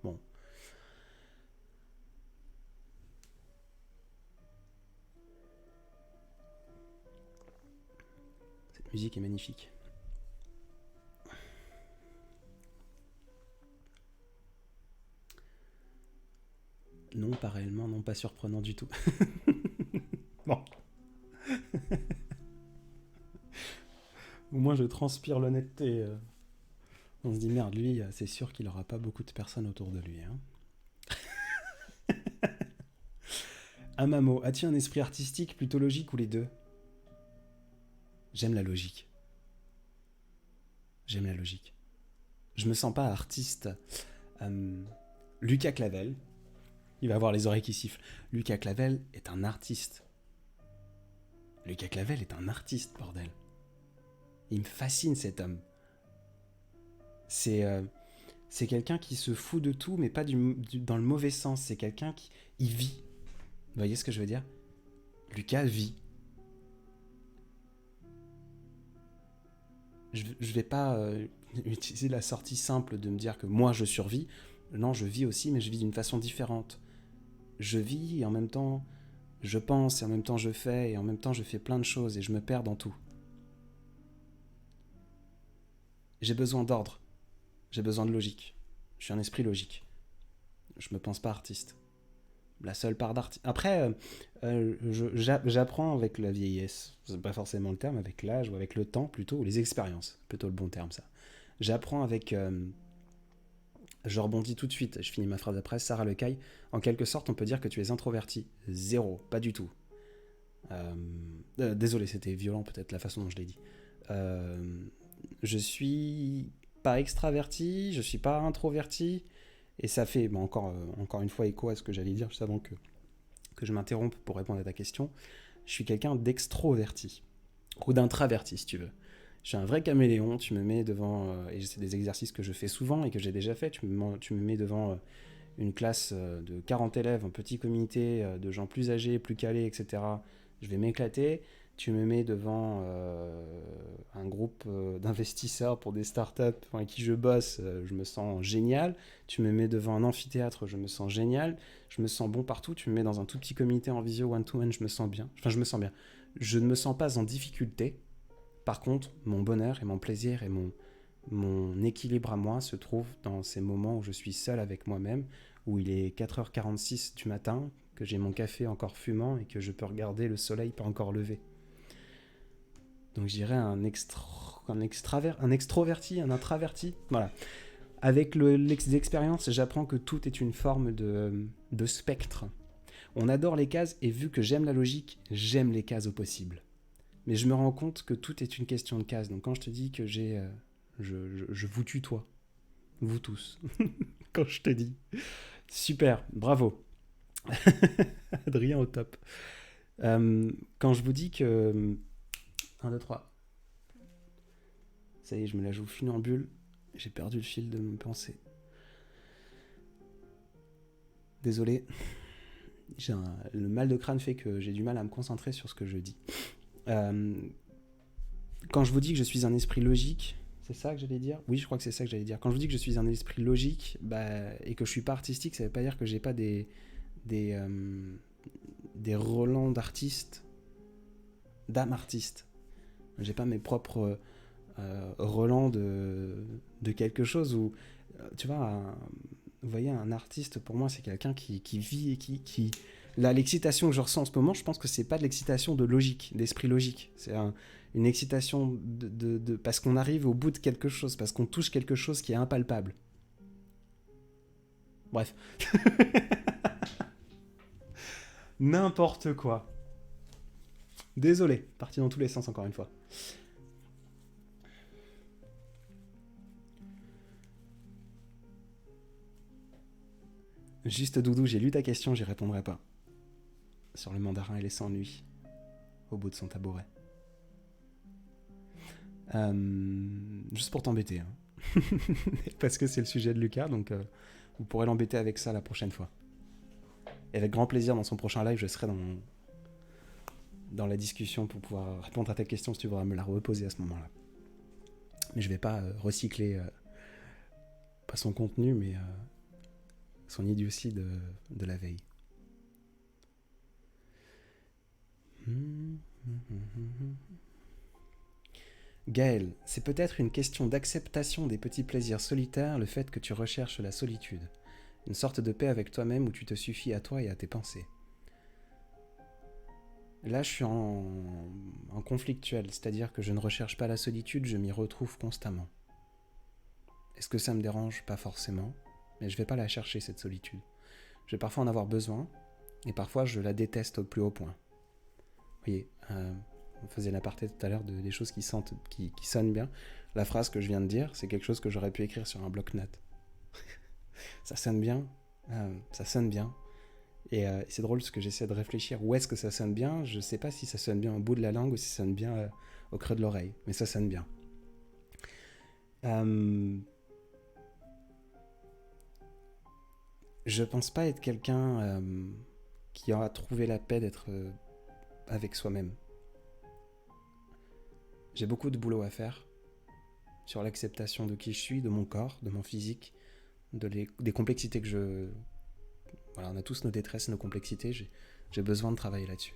Bon. Cette musique est magnifique. Non, pas réellement, non, pas surprenant du tout. Bon. Au moins je transpire l'honnêteté. On se dit merde, lui, c'est sûr qu'il aura pas beaucoup de personnes autour de lui. Hein. Amamo, as-tu un esprit artistique plutôt logique ou les deux? J'aime la logique. J'aime la logique. Je me sens pas artiste. Lucas Clavel, il va avoir les oreilles qui sifflent. Lucas Clavel est un artiste. Lucas Clavel est un artiste, bordel. Il me fascine cet homme. C'est quelqu'un qui se fout de tout, mais pas dans le mauvais sens. C'est quelqu'un qui vit. Vous voyez ce que je veux dire? Lucas vit. Je vais pas utiliser la sortie simple de me dire que moi je survis. Non, je vis aussi, mais je vis d'une façon différente. Je vis et en même temps je pense, et en même temps je fais, et en même temps je fais plein de choses, et je me perds dans tout. J'ai besoin d'ordre. J'ai besoin de logique. Je suis un esprit logique. Je me pense pas artiste. La seule part d'artiste. Après, j'apprends avec la vieillesse. C'est pas forcément le terme, avec l'âge ou avec le temps plutôt, ou les expériences. Plutôt le bon terme, ça. J'apprends avec. Je rebondis tout de suite. Je finis ma phrase après. Sarah Lecaille. En quelque sorte, on peut dire que tu es introverti. Zéro. Pas du tout. Désolé, c'était violent peut-être la façon dont je l'ai dit. Je suis pas extraverti, je suis pas introverti, et ça fait encore une fois écho à ce que j'allais dire juste avant que je m'interrompe pour répondre à ta question. Je suis quelqu'un d'extroverti, ou d'intraverti si tu veux. Je suis un vrai caméléon, tu me mets devant, et c'est des exercices que je fais souvent et que j'ai déjà fait, tu me mets devant une classe de 40 élèves, un petit comité de gens plus âgés, plus calés, etc. Je vais m'éclater. Tu me mets devant un groupe d'investisseurs pour des startups avec qui je bosse, je me sens génial. Tu me mets devant un amphithéâtre, je me sens génial. Je me sens bon partout. Tu me mets dans un tout petit comité en visio one-to-one, je me sens bien. Enfin, je me sens bien. Je ne me sens pas en difficulté. Par contre, mon bonheur et mon plaisir et mon équilibre à moi se trouvent dans ces moments où je suis seul avec moi-même, où il est 4h46 du matin, que j'ai mon café encore fumant et que je peux regarder le soleil pas encore levé. Donc je dirais un extroverti, un intraverti. Voilà. Avec l'expérience, j'apprends que tout est une forme de spectre. On adore les cases, et vu que j'aime la logique, j'aime les cases au possible. Mais je me rends compte que tout est une question de cases. Donc quand je te dis que je vous tutoie, vous tous, quand je te dis. Super, bravo. Adrien au top. Quand je vous dis que... 1, 2, 3. Ça y est, je me la joue funambule. J'ai perdu le fil de mes pensées. Désolé. Le mal de crâne fait que j'ai du mal à me concentrer sur ce que je dis. Quand je vous dis que je suis un esprit logique, c'est ça que j'allais dire ? Oui, je crois que c'est ça que j'allais dire. Quand je vous dis que je suis un esprit logique et que je suis pas artistique, ça veut pas dire que j'ai pas des relents d'artiste, d'âme artiste. J'ai pas mes propres relents de quelque chose où, tu vois, vous voyez, un artiste, pour moi, c'est quelqu'un qui vit et qui... Là, l'excitation que je ressens en ce moment, je pense que c'est pas de l'excitation de logique, d'esprit logique. C'est une excitation parce qu'on arrive au bout de quelque chose, parce qu'on touche quelque chose qui est impalpable. Bref. N'importe quoi. Désolé, parti dans tous les sens encore une fois. Juste Doudou, j'ai lu ta question, j'y répondrai pas. Sur le mandarin et les sans-nuits, au bout de son tabouret. Juste pour t'embêter. Hein. Parce que c'est le sujet de Lucas, donc vous pourrez l'embêter avec ça la prochaine fois. Et avec grand plaisir, dans son prochain live, je serai dans la discussion pour pouvoir répondre à ta question si tu voudras me la reposer à ce moment-là. Mais je vais pas recycler, pas son contenu, mais son idiotie de la veille. Gaël, c'est peut-être une question d'acceptation des petits plaisirs solitaires, le fait que tu recherches la solitude. Une sorte de paix avec toi-même où tu te suffis à toi et à tes pensées. Là, je suis en conflictuel, c'est-à-dire que je ne recherche pas la solitude, je m'y retrouve constamment. Est-ce que ça me dérange ? Pas forcément, mais je vais pas la chercher, cette solitude. Je vais parfois en avoir besoin, et parfois je la déteste au plus haut point. Vous voyez, on faisait l'aparté tout à l'heure des choses qui sonnent bien. La phrase que je viens de dire, c'est quelque chose que j'aurais pu écrire sur un bloc-notes. Ça sonne bien, ça sonne bien. Et c'est drôle parce que j'essaie de réfléchir où est-ce que ça sonne bien. Je sais pas si ça sonne bien au bout de la langue ou si ça sonne bien au creux de l'oreille, mais ça sonne bien. Je pense pas être quelqu'un qui aura trouvé la paix d'être avec soi-même. J'ai beaucoup de boulot à faire sur l'acceptation de qui je suis, de mon corps, de mon physique, des complexités que je... Voilà, on a tous nos détresses, nos complexités, j'ai besoin de travailler là-dessus.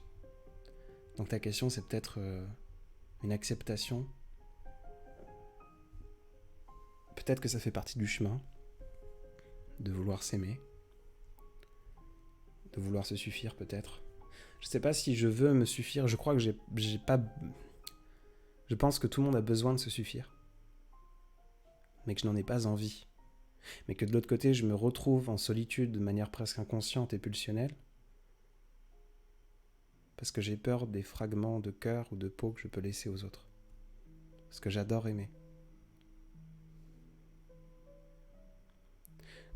Donc ta question, c'est peut-être une acceptation. Peut-être que ça fait partie du chemin, de vouloir s'aimer, de vouloir se suffire peut-être. Je sais pas si je veux me suffire, je crois que j'ai pas... Je pense que tout le monde a besoin de se suffire, mais que je n'en ai pas envie. Mais que de l'autre côté, je me retrouve en solitude de manière presque inconsciente et pulsionnelle, parce que j'ai peur des fragments de cœur ou de peau que je peux laisser aux autres. Parce que j'adore aimer.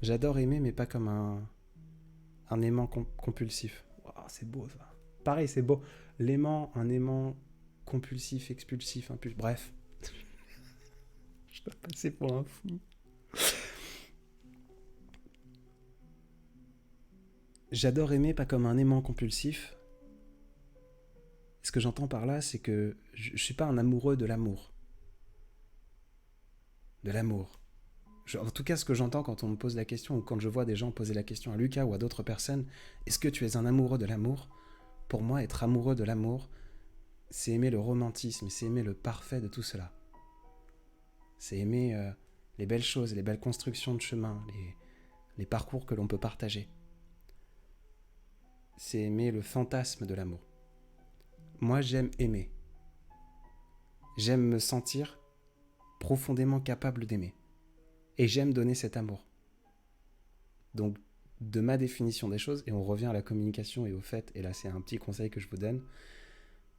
J'adore aimer, mais pas comme un aimant compulsif. Oh, c'est beau ça. Pareil, c'est beau. L'aimant, un aimant compulsif, expulsif, impulsif. Bref. Je dois passer pour un fou. J'adore aimer, pas comme un aimant compulsif. Ce que j'entends par là, c'est que je suis pas un amoureux de l'amour. De l'amour. En tout cas, ce que j'entends quand on me pose la question, ou quand je vois des gens poser la question à Lucas ou à d'autres personnes, est-ce que tu es un amoureux de l'amour ? Pour moi, être amoureux de l'amour, c'est aimer le romantisme, c'est aimer le parfait de tout cela. C'est aimer les belles choses, les belles constructions de chemin, les parcours que l'on peut partager. C'est aimer le fantasme de l'amour. Moi, j'aime aimer. J'aime me sentir profondément capable d'aimer. Et j'aime donner cet amour. Donc, de ma définition des choses, et on revient à la communication et au fait, et là c'est un petit conseil que je vous donne,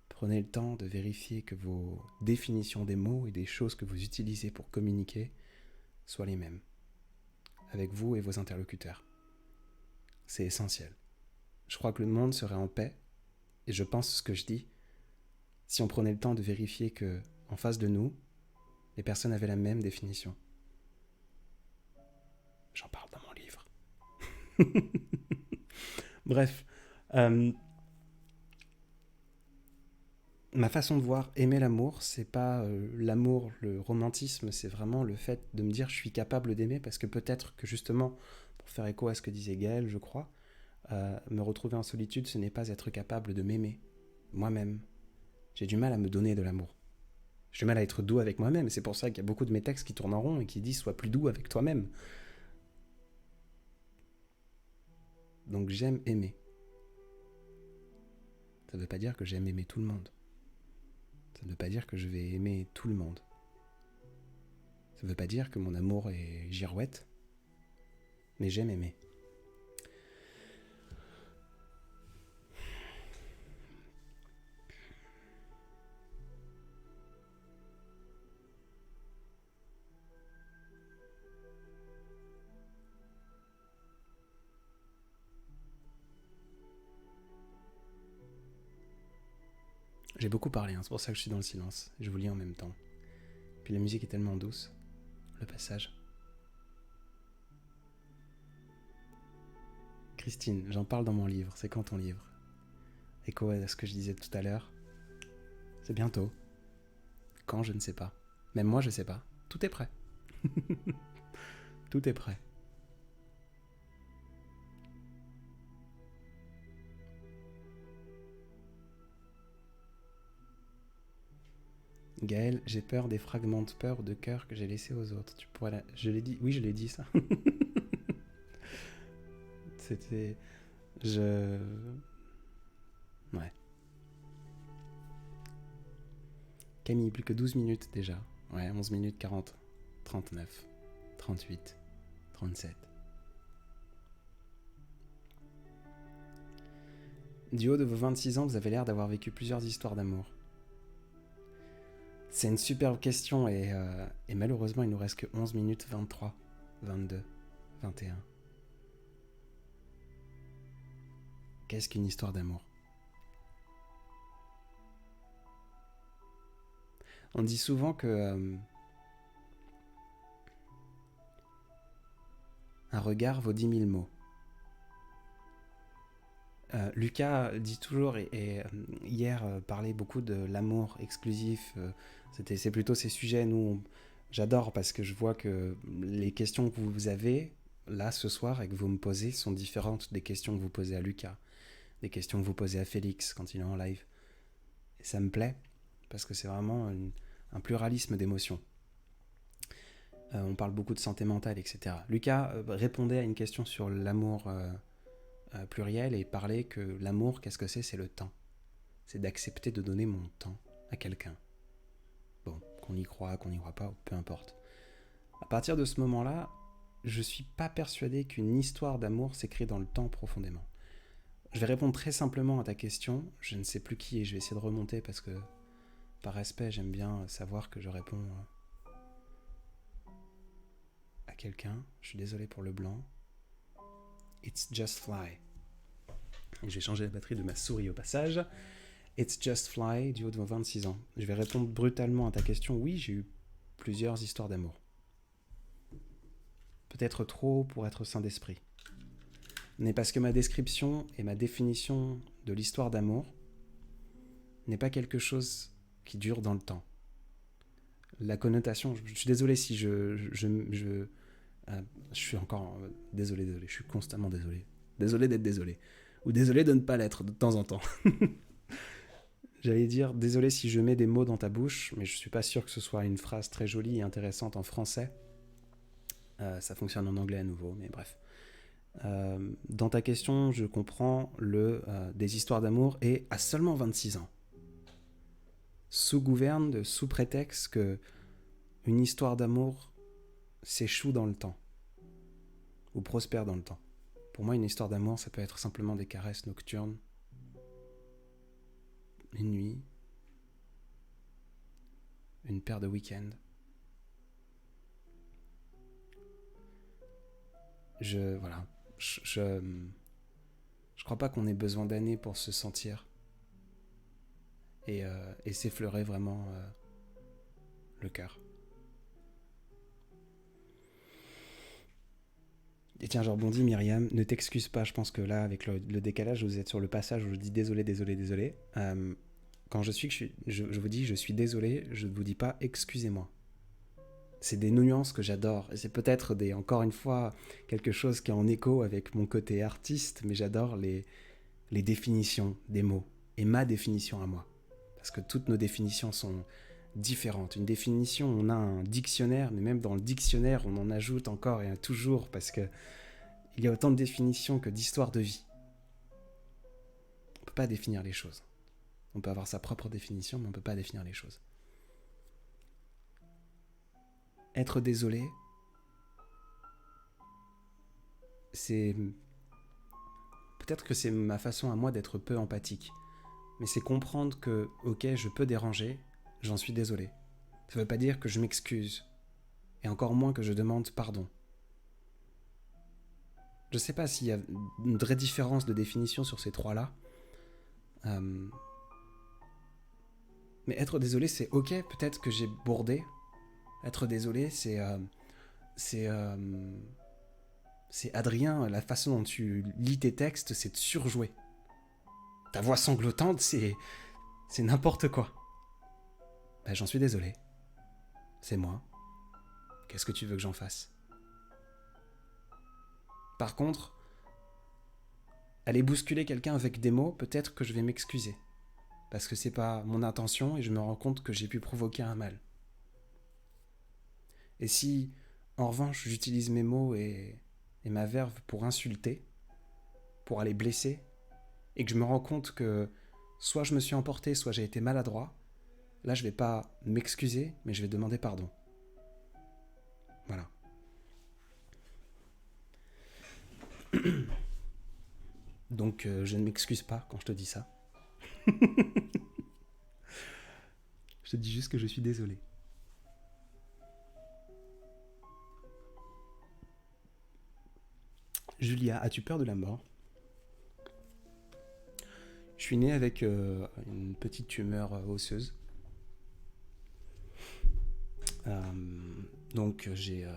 prenez le temps de vérifier que vos définitions des mots et des choses que vous utilisez pour communiquer soient les mêmes, avec vous et vos interlocuteurs. C'est essentiel. Je crois que le monde serait en paix et je pense ce que je dis, si on prenait le temps de vérifier que, en face de nous, les personnes avaient la même définition. J'en parle dans mon livre. Bref, ma façon de voir aimer l'amour, c'est pas l'amour, le romantisme, c'est vraiment le fait de me dire je suis capable d'aimer, parce que peut-être que justement, pour faire écho à ce que disait Gaël, je crois, me retrouver en solitude, ce n'est pas être capable de m'aimer moi-même. J'ai du mal à me donner de l'amour. J'ai du mal à être doux avec moi-même, et c'est pour ça qu'il y a beaucoup de mes textes qui tournent en rond et qui disent sois plus doux avec toi-même. Donc j'aime aimer. Ça ne veut pas dire que j'aime aimer tout le monde. Ça ne veut pas dire que je vais aimer tout le monde. Ça ne veut pas dire que mon amour est girouette, mais j'aime aimer. J'ai beaucoup parlé, c'est pour ça que je suis dans le silence. Je vous lis en même temps. Puis la musique est tellement douce, le passage. Christine, j'en parle dans mon livre. C'est quand ton livre? Écho à ce que je disais tout à l'heure. C'est bientôt. Quand, je ne sais pas. Même moi, je sais pas. Tout est prêt. Tout est prêt. Gaël, j'ai peur des fragments de peur ou de cœur que j'ai laissés aux autres. Tu pourrais la... Je l'ai dit. Oui, je l'ai dit, ça. C'était... Ouais. Camille, plus que 12 minutes déjà. Ouais, 11 minutes 40. 39. 38. 37. Du haut de vos 26 ans, vous avez l'air d'avoir vécu plusieurs histoires d'amour. C'est une superbe question et malheureusement, il nous reste que 11 minutes 23, 22, 21. Qu'est-ce qu'une histoire d'amour? On dit souvent que un regard vaut 10 000 mots. Lucas dit toujours, et hier parlait beaucoup de l'amour exclusif. C'est plutôt ces sujets, j'adore parce que je vois que les questions que vous avez là ce soir et que vous me posez sont différentes des questions que vous posez à Lucas, des questions que vous posez à Félix quand il est en live. Et ça me plaît parce que c'est vraiment un pluralisme d'émotions. On parle beaucoup de santé mentale, etc. Lucas répondait à une question sur l'amour pluriel et parlait que l'amour, qu'est-ce que c'est? C'est le temps. C'est d'accepter de donner mon temps à quelqu'un. Bon, qu'on y croit, qu'on n'y croit pas, peu importe. À partir de ce moment-là, je suis pas persuadé qu'une histoire d'amour s'écrit dans le temps profondément. Je vais répondre très simplement à ta question. Je ne sais plus qui et je vais essayer de remonter parce que par respect, j'aime bien savoir que je réponds à quelqu'un. Je suis désolé pour le blanc. It's Just Fly. Et j'ai changé la batterie de ma souris au passage. It's Just Fly, du haut de vos 26 ans. Je vais répondre brutalement à ta question. Oui, j'ai eu plusieurs histoires d'amour. Peut-être trop pour être saint d'esprit. Mais parce que ma description et ma définition de l'histoire d'amour n'est pas quelque chose qui dure dans le temps. La connotation, je suis désolé si je suis encore désolé, je suis constamment désolé d'être désolé, ou désolé de ne pas l'être de temps en temps. J'allais dire désolé si je mets des mots dans ta bouche, mais je suis pas sûr que ce soit une phrase très jolie et intéressante en français. Ça fonctionne en anglais à nouveau, mais bref. Dans ta question, je comprends des histoires d'amour et à seulement 26 ans. Sous prétexte que une histoire d'amour s'échoue dans le temps ou prospère dans le temps. Pour moi, une histoire d'amour, ça peut être simplement des caresses nocturnes, une nuit, une paire de week-ends. Je crois pas qu'on ait besoin d'années pour se sentir et s'effleurer vraiment le cœur. Et tiens, je rebondis, Myriam, ne t'excuse pas, je pense que là, avec le décalage, vous êtes sur le passage où je dis désolé, désolé, désolé. Quand je vous dis je suis désolé, je ne vous dis pas excusez-moi. C'est des nuances que j'adore. Et c'est peut-être, encore une fois, quelque chose qui est en écho avec mon côté artiste, mais j'adore les définitions des mots. Et ma définition à moi. Parce que toutes nos définitions sont différentes. Une définition, on a un dictionnaire, mais même dans le dictionnaire, on en ajoute encore et toujours, parce que il y a autant de définitions que d'histoires de vie. On ne peut pas définir les choses. On peut avoir sa propre définition, mais on ne peut pas définir les choses. Être désolé, c'est... Peut-être que c'est ma façon à moi d'être peu empathique. Mais c'est comprendre que, ok, je peux déranger, j'en suis désolé. Ça ne veut pas dire que je m'excuse. Et encore moins que je demande pardon. Je ne sais pas s'il y a une vraie différence de définition sur ces trois-là. Mais être désolé, c'est ok, peut-être que j'ai bourdé. Être désolé, c'est Adrien, la façon dont tu lis tes textes, c'est de surjouer. Ta voix sanglotante, c'est n'importe quoi. Ben, j'en suis désolé. C'est moi. Qu'est-ce que tu veux que j'en fasse ? Par contre, aller bousculer quelqu'un avec des mots, peut-être que je vais m'excuser. Parce que c'est pas mon intention et je me rends compte que j'ai pu provoquer un mal. Et si, en revanche, j'utilise mes mots et ma verve pour insulter, pour aller blesser, et que je me rends compte que soit je me suis emporté, soit j'ai été maladroit, là je vais pas m'excuser, mais je vais demander pardon. Voilà. Donc je ne m'excuse pas quand je te dis ça. Je te dis juste que je suis désolé. Julia, as-tu peur de la mort ? Je suis né avec une petite tumeur osseuse. Donc j'ai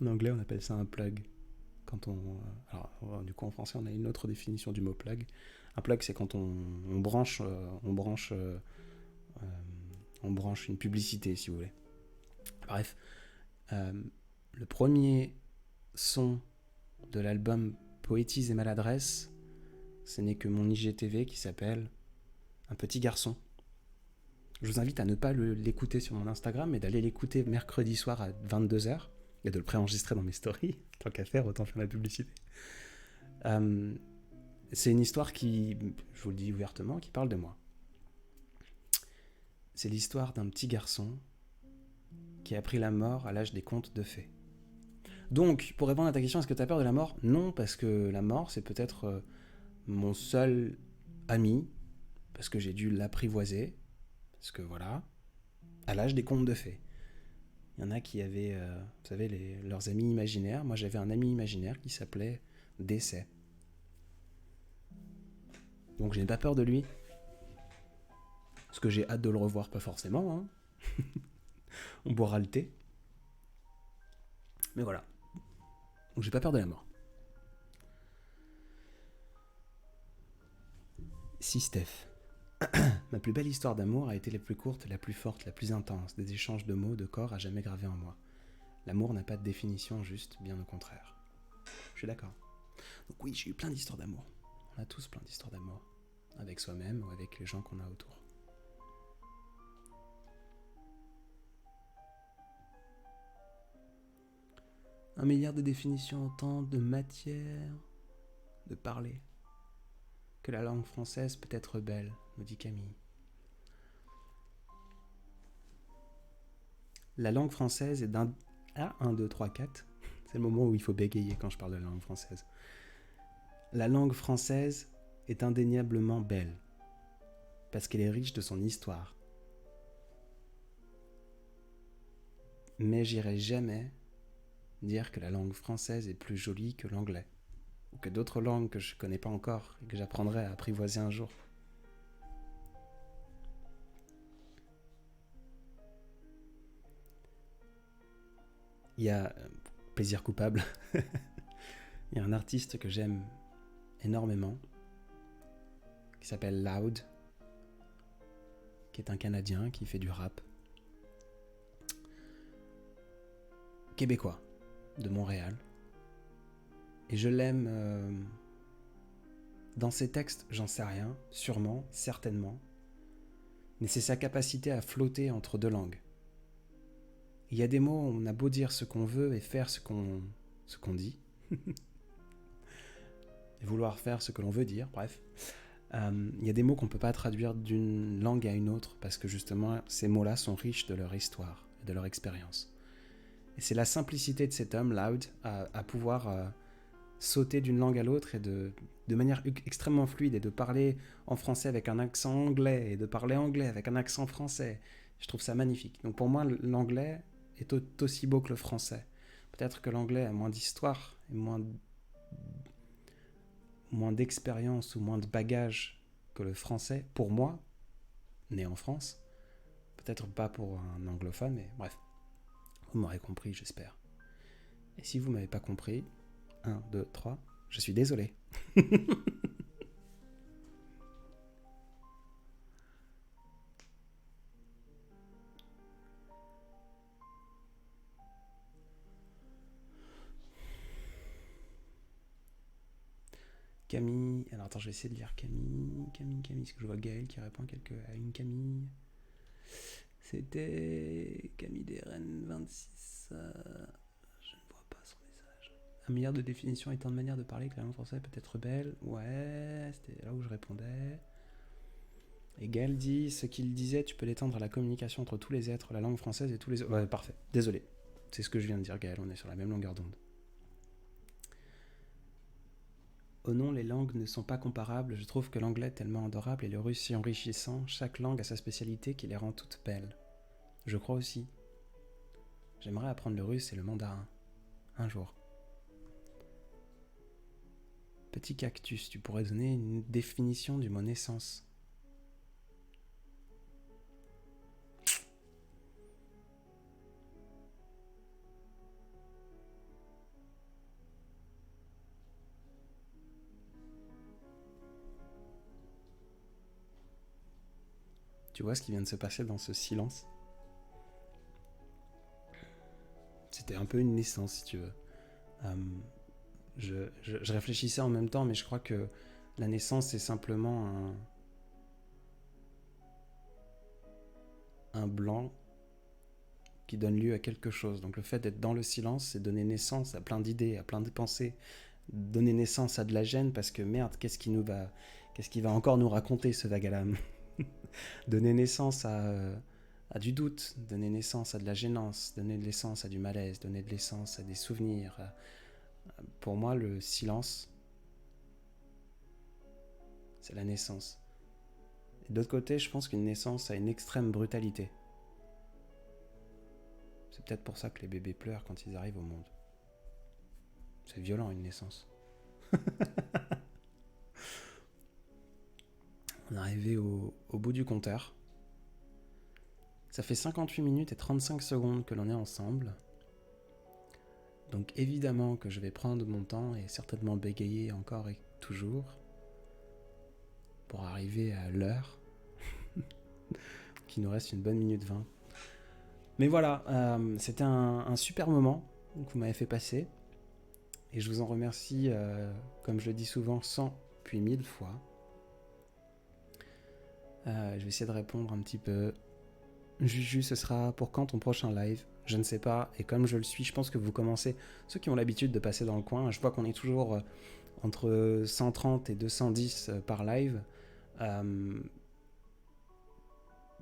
en anglais on appelle ça un plug. Quand alors, du coup en français on a une autre définition du mot plug. Un plug c'est quand on branche une publicité si vous voulez. Bref, le premier son de l'album Poétise et maladresse, ce n'est que mon IGTV qui s'appelle Un petit garçon. Je vous invite à ne pas l'écouter sur mon Instagram, mais d'aller l'écouter mercredi soir à 22h et de le préenregistrer dans mes stories. Tant qu'à faire, autant faire la publicité. C'est une histoire qui, je vous le dis ouvertement, qui parle de moi. C'est l'histoire d'un petit garçon qui a appris la mort à l'âge des contes de fées. Donc, pour répondre à ta question, est-ce que tu as peur de la mort ? Non, parce que la mort, c'est peut-être mon seul ami, parce que j'ai dû l'apprivoiser, parce que voilà, à l'âge des contes de fées. Il y en a qui avaient, vous savez, leurs amis imaginaires. Moi, j'avais un ami imaginaire qui s'appelait Décès. Donc, je n'ai pas peur de lui. Parce que j'ai hâte de le revoir, pas forcément. Hein. On boira le thé. Mais voilà. Donc, j'ai pas peur de la mort. Si, Steph. Ma plus belle histoire d'amour a été la plus courte, la plus forte, la plus intense, des échanges de mots, de corps à jamais gravés en moi. L'amour n'a pas de définition, juste bien au contraire. Je suis d'accord. Donc oui, j'ai eu plein d'histoires d'amour. On a tous plein d'histoires d'amour. Avec soi-même ou avec les gens qu'on a autour. Un milliard de définitions autant de matière de parler. Que la langue française peut être belle, nous dit Camille. La langue française est d'un... Ah, 1, 2, 3, 4. C'est le moment où il faut bégayer quand je parle de la langue française. La langue française est indéniablement belle, parce qu'elle est riche de son histoire. Mais j'irai jamais dire que la langue française est plus jolie que l'anglais. ou que d'autres langues que je ne connais pas encore et que j'apprendrai à apprivoiser un jour. Il y a plaisir coupable. Il y a un artiste que j'aime énormément qui s'appelle Loud, qui est un Canadien qui fait du rap. Québécois, de Montréal. Et je l'aime dans ses textes, j'en sais rien, sûrement, certainement. Mais c'est sa capacité à flotter entre deux langues. Il y a des mots, on a beau dire ce qu'on veut et faire ce qu'on dit. Et vouloir faire ce que l'on veut dire, bref. Il y a des mots qu'on ne peut pas traduire d'une langue à une autre parce que justement, ces mots-là sont riches de leur histoire et de leur expérience. Et c'est la simplicité de cet homme, Loud, à pouvoir sauter d'une langue à l'autre et de manière extrêmement fluide et de parler en français avec un accent anglais et de parler anglais avec un accent français. Je trouve ça magnifique. Donc pour moi, l'anglais est aussi beau que le français. Peut-être que l'anglais a moins d'histoire et moins d'expérience ou moins de bagages que le français. Pour moi, né en France, peut-être pas pour un anglophone, mais bref. Vous m'aurez compris, j'espère. Et si vous ne m'avez pas compris, 1, 2, 3, je suis désolé. Camille, alors attends, je vais essayer de lire Camille, parce que je vois Gaël qui répond à une Camille. C'était Camille Deren 26. Je ne vois pas son message. 1 milliard de définitions étant de manière de parler que la langue française peut être belle. Ouais, c'était là où je répondais. Et Gaël dit, ce qu'il disait, tu peux l'étendre à la communication entre tous les êtres, la langue française et tous les autres. Ouais, parfait, désolé. C'est ce que je viens de dire, Gaël, on est sur la même longueur d'onde. Oh non, les langues ne sont pas comparables, je trouve que l'anglais est tellement adorable et le russe si enrichissant, chaque langue a sa spécialité qui les rend toutes belles. Je crois aussi. J'aimerais apprendre le russe et le mandarin. Un jour. Petit cactus, tu pourrais donner une définition du mot naissance. Tu vois ce qui vient de se passer dans ce silence ? C'était un peu une naissance, si tu veux. Je réfléchissais en même temps, mais je crois que la naissance, c'est simplement un blanc qui donne lieu à quelque chose. Donc le fait d'être dans le silence, c'est donner naissance à plein d'idées, à plein de pensées, donner naissance à de la gêne, parce que merde, qu'est-ce qu'il va encore nous raconter, ce vague à l'âme ? Donner naissance à du doute, donner naissance à de la gênance, donner de naissance à du malaise, donner de naissance à des souvenirs. Pour moi, le silence, c'est la naissance. Et d'autre côté, je pense qu'une naissance a une extrême brutalité. C'est peut-être pour ça que les bébés pleurent quand ils arrivent au monde. C'est violent, une naissance. On est arrivé au bout du compteur. Ça fait 58 minutes et 35 secondes que l'on est ensemble. Donc évidemment que je vais prendre mon temps et certainement bégayer encore et toujours pour arriver à l'heure qu'il nous reste une bonne minute 20. Mais voilà, c'était un super moment que vous m'avez fait passer et je vous en remercie, comme je le dis souvent, 100 puis 1000 fois. Je vais essayer de répondre un petit peu. Juju, ce sera pour quand ton prochain live ? Je ne sais pas, et comme je le suis, je pense que vous commencez, ceux qui ont l'habitude de passer dans le coin, je vois qu'on est toujours entre 130 et 210 par live. Il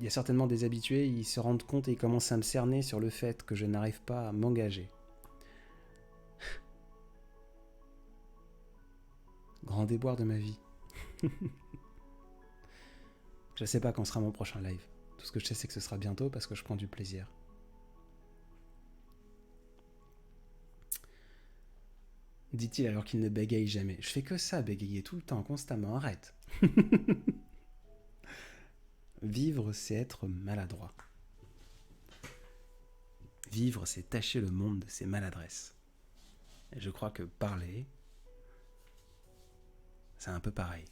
y a certainement des habitués, ils se rendent compte et ils commencent à me cerner sur le fait que je n'arrive pas à m'engager. Grand déboire de ma vie. Je ne sais pas quand sera mon prochain live. Tout ce que je sais, c'est que ce sera bientôt parce que je prends du plaisir. dit-il alors qu'il ne bégaye jamais. Je fais que ça, bégayer tout le temps, constamment, arrête. Vivre, c'est être maladroit. Vivre, c'est tacher le monde de ses maladresses. Et je crois que parler, c'est un peu pareil.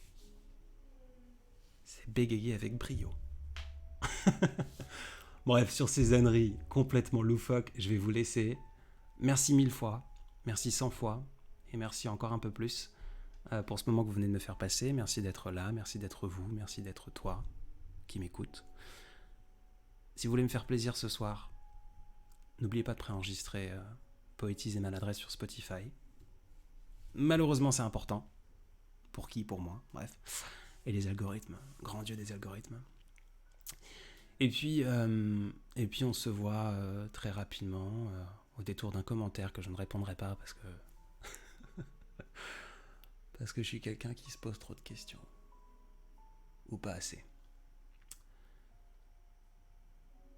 C'est bégayer avec brio. Bref, sur ces âneries complètement loufoques, je vais vous laisser. Merci 1000 fois, merci 100 fois, et merci encore un peu plus pour ce moment que vous venez de me faire passer. Merci d'être là, merci d'être vous, merci d'être toi qui m'écoute. Si vous voulez me faire plaisir ce soir, n'oubliez pas de préenregistrer Poétise et Maladresse sur Spotify. Malheureusement, c'est important. Pour qui? Pour moi, bref. Et les algorithmes, grand Dieu des algorithmes. Et puis on se voit très rapidement au détour d'un commentaire que je ne répondrai pas parce que je suis quelqu'un qui se pose trop de questions. Ou pas assez.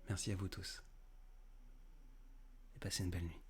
Merci à vous tous. Et passez une belle nuit.